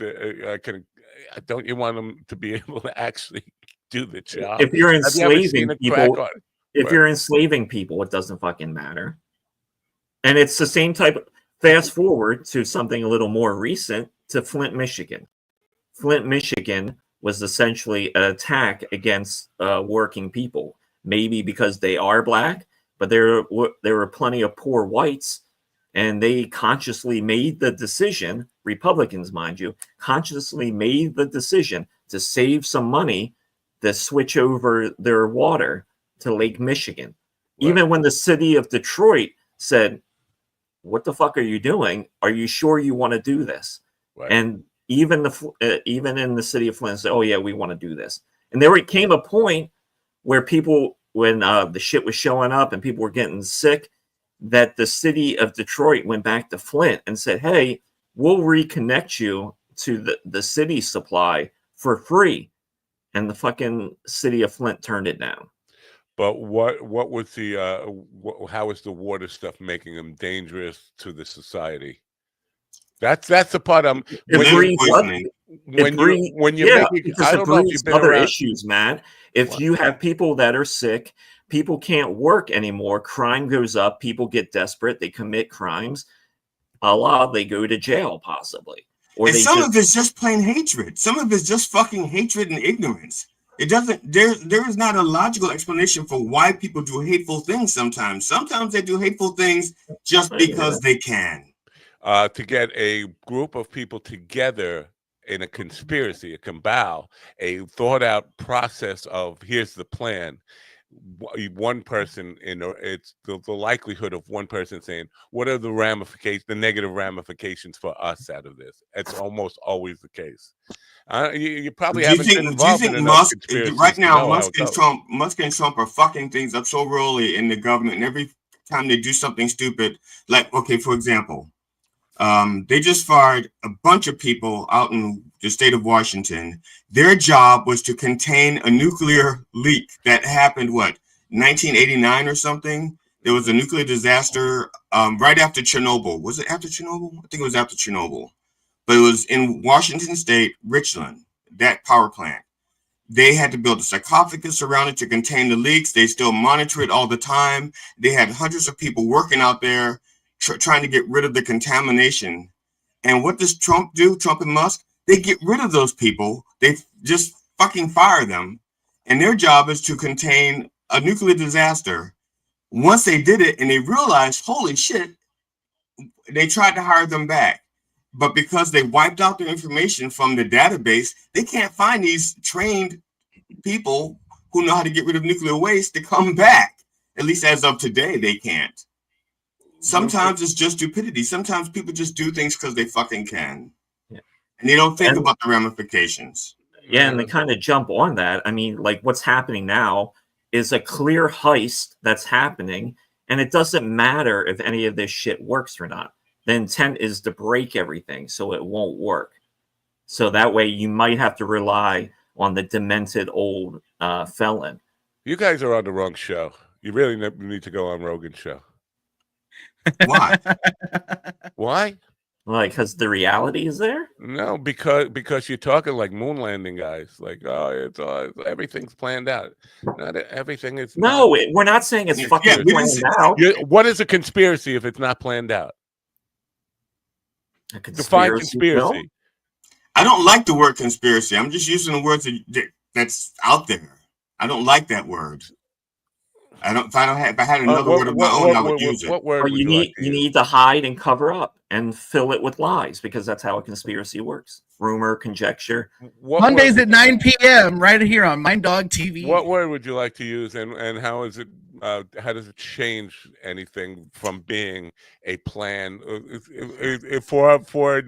don't you want them to be able to actually do the job? If you're enslaving people, it doesn't fucking matter. And it's the same type of, fast forward to something a little more recent, to Flint, Michigan. Flint, Michigan was essentially an attack against working people, maybe because they are black, but there were plenty of poor whites, and they consciously made the decision, Republicans, mind you, consciously made the decision to save some money to switch over their water to Lake Michigan. Right. Even when the city of Detroit said, what the fuck are you doing? Are you sure you want to do this? Right. And even in the city of Flint said, oh yeah, we want to do this. And there came a point where people, when the shit was showing up and people were getting sick, that the city of Detroit went back to Flint and said, hey, we'll reconnect you to the city supply for free. And the fucking city of Flint turned it down. But what was the how is the water stuff making them dangerous to the society? That's the part I'm. When you're making, I don't know if you've been other around. Issues, Matt. If you have people that are sick, people can't work anymore. Crime goes up. People get desperate. They commit crimes. They go to jail possibly. And some of it's just plain hatred. Some of it's just fucking hatred and ignorance. It doesn't. There is not a logical explanation for why people do hateful things. Sometimes they do hateful things just because they can. To get a group of people together in a conspiracy, a cabal, a thought out process of here's the plan. One person, it's the likelihood of one person saying, what are the ramifications, the negative ramifications for us out of this? It's almost always the case. You probably haven't been involved in enough conspiracies right now, Musk and Trump are fucking things up so royally in the government, and every time they do something stupid, like, okay, for example, they just fired a bunch of people out in the state of Washington. Their job was to contain a nuclear leak that happened, 1989 or something? There was a nuclear disaster right after Chernobyl. Was it after Chernobyl? I think it was after Chernobyl. But it was in Washington State, Richland, that power plant. They had to build a sarcophagus around it to contain the leaks. They still monitor it all the time. They had hundreds of people working out there trying to get rid of the contamination. And what does Trump do? Trump and Musk, they get rid of those people. They just fucking fire them. And their job is to contain a nuclear disaster. Once they did it and they realized, holy shit, they tried to hire them back. But because they wiped out their information from the database, they can't find these trained people who know how to get rid of nuclear waste to come back. At least as of today, they can't. Sometimes it's just stupidity. Sometimes people just do things because they fucking can. Yeah. And they don't think about the ramifications. Yeah, and they kind of jump on that. I mean, like what's happening now is a clear heist that's happening, and it doesn't matter if any of this shit works or not. The intent is to break everything so it won't work. So that way you might have to rely on the demented old felon. You guys are on the wrong show. You really need to go on Rogan's show. Why? Why? Like, because the reality is there? No, because you're talking like moon landing guys. Like, it's everything's planned out. Not everything is. No, we're not saying it's fucking planned out. What is a conspiracy if it's not planned out? Define conspiracy. I don't like the word conspiracy. I'm just using the words that's out there. I don't like that word. If I had another word of my own, I would use it. What word would you you need like to you use? need to hide and cover up and fill it with lies because that's how a conspiracy works. Rumor, conjecture. Mondays at 9 p.m. right here on Mind Dog TV. What word would you like to use, and how is it? How does it change anything from being a plan for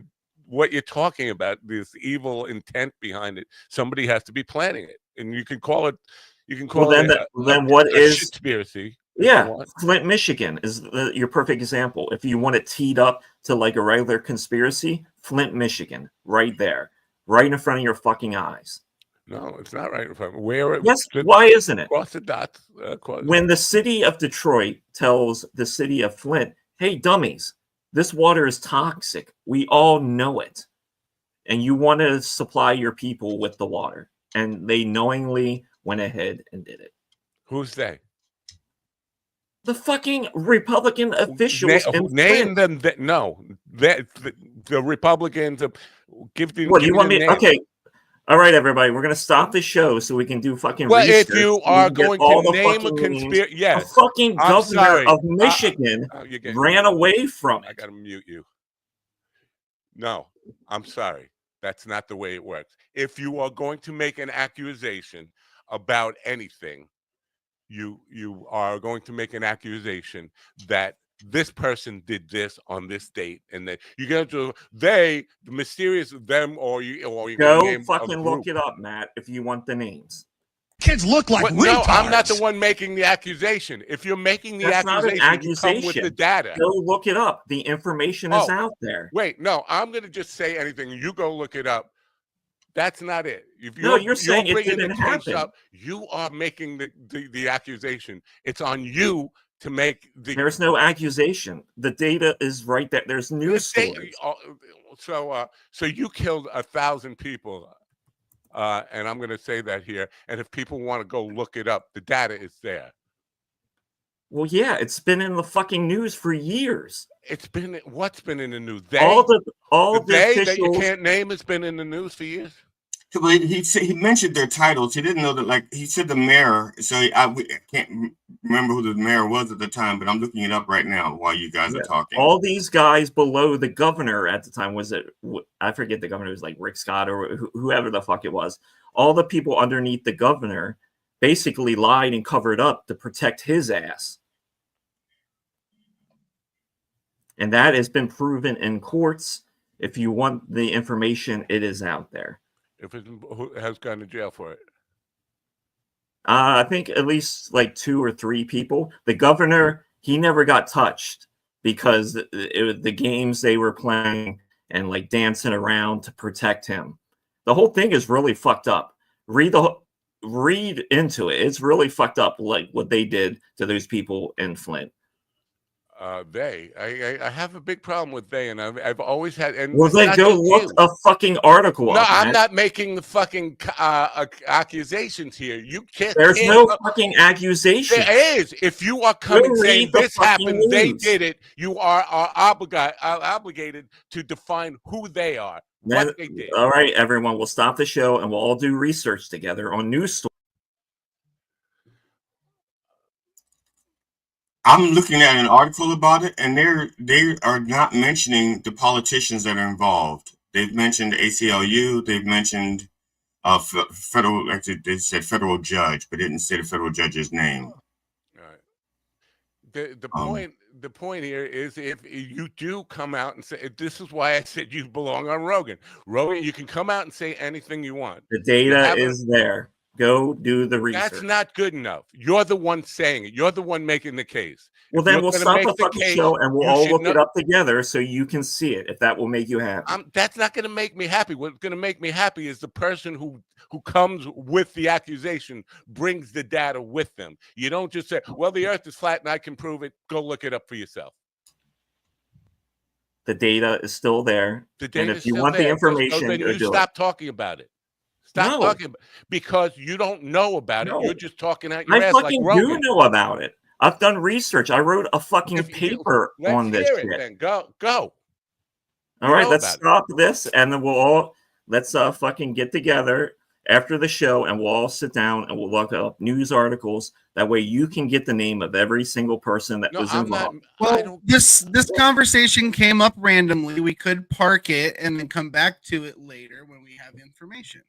what you're talking about? This evil intent behind it. Somebody has to be planning it, and you can call it. You can call Well, then what is conspiracy? Yeah, Flint, Michigan is your perfect example. If you want it teed up to like a regular conspiracy, Flint, Michigan, right there, right in front of your fucking eyes. No, it's not right in front. Where? Yes, why isn't it? Cross the dots. When the city of Detroit tells the city of Flint, "Hey, dummies, this water is toxic. We all know it, and you want to supply your people with the water," and they knowingly went ahead and did it. Who's they? The fucking Republican officials. Name them. The Republicans. Give What do you want me? Name. Okay, all right, everybody. We're gonna stop the show so we can do fucking. Well, research. if you are going to name a conspiracy, yes, the fucking governor of Michigan ran away from it. I gotta mute you. No, I'm sorry. That's not the way it works. If you are going to make an accusation about anything, you are going to make an accusation that this person did this on this date, and then you get to the mysterious them, or you go fucking look it up, Matt, if you want the names. Kids look like retards. No, I'm not the one making the accusation. If you're making the accusation, you come with the data. Go look it up. The information is out there. Wait, no, I'm going to just say anything. You go look it up. That's not it. If you're saying it didn't happen. You are making the accusation. It's on you to make the. There's no accusation. The data is right there. There's news stories. So you killed 1,000 people, and I'm going to say that here. And if people want to go look it up, the data is there. Well, yeah, it's been in the fucking news for years. What's been in the news? All the officials that you can't name has been in the news for years. He mentioned their titles. He didn't know that, like he said, the mayor. So I can't remember who the mayor was at the time, but I'm looking it up right now while you guys are talking. All these guys below the governor at the time, I forget the governor, was like Rick Scott or whoever the fuck it was. All the people underneath the governor basically lied and covered up to protect his ass. And that has been proven in courts. If you want the information, it is out there. Who has gone to jail for it? I think at least like 2 or 3 people. The governor, he never got touched because the games they were playing and like dancing around to protect him. The whole thing is really fucked up. Read into it. It's really fucked up, like what they did to those people in Flint. I have a big problem with they, and I've always had. And well, then go look a fucking article. No, up, I'm man. not making the fucking accusations here. You can't. There's no fucking accusation. There is. If you are coming saying this happened, news. They did it. You are obligated to define who they are. What they did. All right, everyone. We'll stop the show and we'll all do research together on news stories. I'm looking at an article about it, and they are not mentioning the politicians that are involved. They've mentioned ACLU. They've mentioned federal. Actually, they said federal judge, but didn't say the federal judge's name. All right. The point here is if you do come out and say, this is why I said you belong on Rogan. Rogan, you can come out and say anything you want. The data is there. Go do the research. That's not good enough. You're the one saying it. You're the one making the case. Well, then we'll stop the fucking show and we'll all look it up together so you can see it, if that will make you happy. That's not going to make me happy. What's going to make me happy is the person who comes with the accusation brings the data with them. You don't just say, well, the earth is flat and I can prove it. Go look it up for yourself. The data is still there. And if you want the information, then you stop talking about it. Stop talking about it because you don't know about it. You're just talking out your ass like Rogan. I fucking do know about it. I've done research. I wrote a fucking paper on this shit. Then. Go. All right, let's stop this and then let's fucking get together after the show, and we'll all sit down and we'll look up news articles. That way you can get the name of every single person that was involved. Well, this conversation came up randomly. We could park it and then come back to it later when we have information.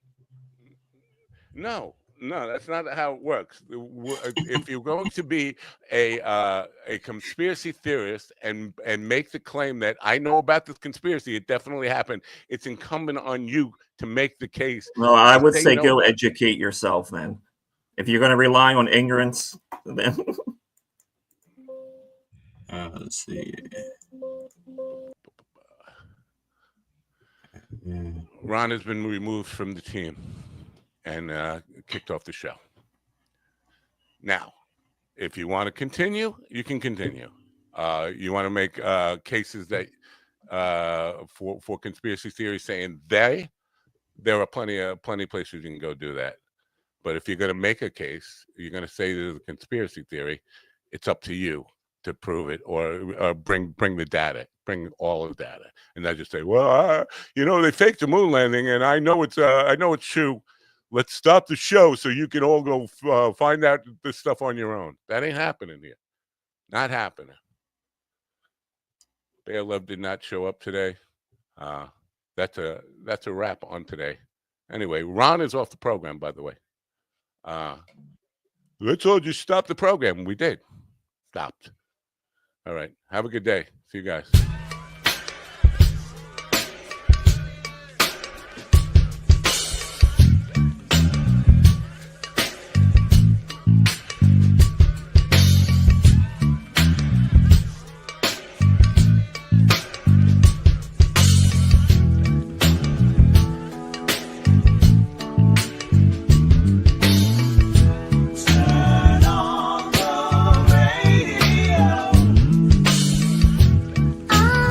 No, that's not how it works. If you're going to be a conspiracy theorist and make the claim that I know about this conspiracy, it definitely happened, it's incumbent on you to make the case. No, I would say go educate yourself then. If you're going to rely on ignorance, then let's see. Ron has been removed from the team and kicked off the show. Now, if you want to continue, you can continue. You want to make cases that for conspiracy theories, saying there are plenty of places you can go do that. But if you're going to make a case, you're going to say there's a conspiracy theory, it's up to you to prove it or bring the data, bring all of the data, and not just say, well, they faked the moon landing, and I know it's true. Let's stop the show so you can all go find out this stuff on your own. That ain't happening here. Not happening. Bear Love did not show up today. That's a wrap on today. Anyway, Ron is off the program, by the way. Let's all just stop the program. We did. Stopped. All right. Have a good day. See you guys. I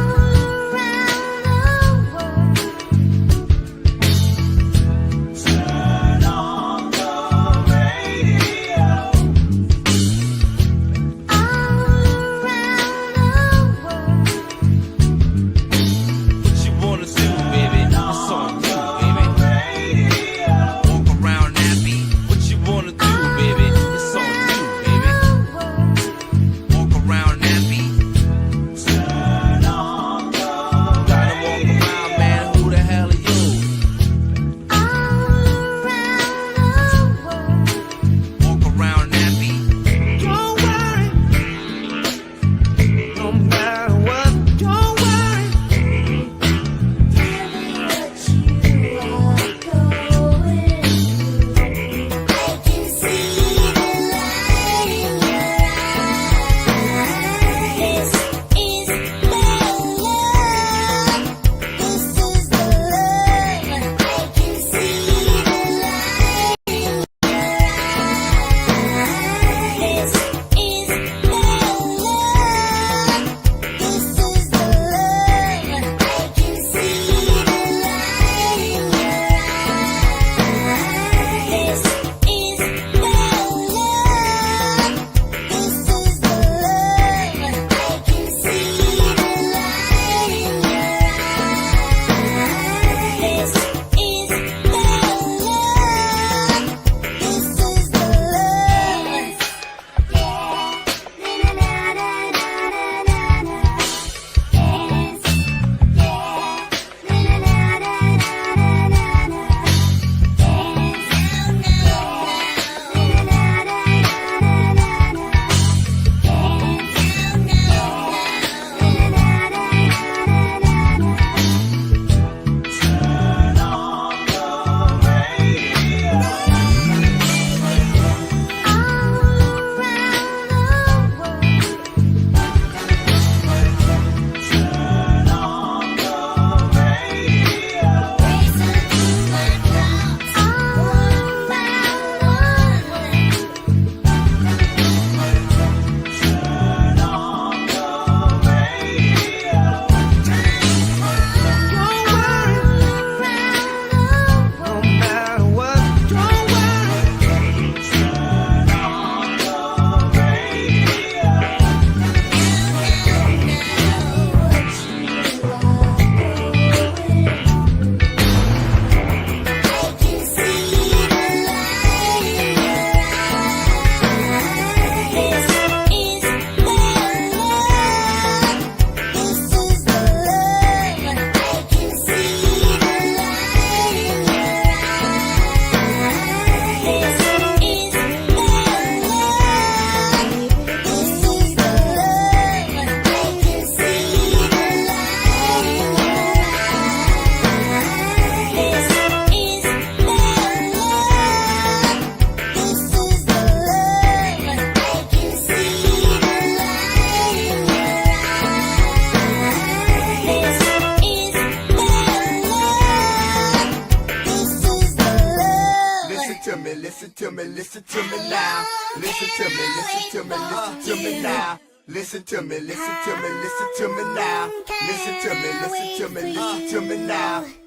Listen to me, listen to me, listen to me now. Listen to me, listen to me, listen to me now. Listen to me, listen to me, listen to me now. Listen to me, listen to me, listen to me now.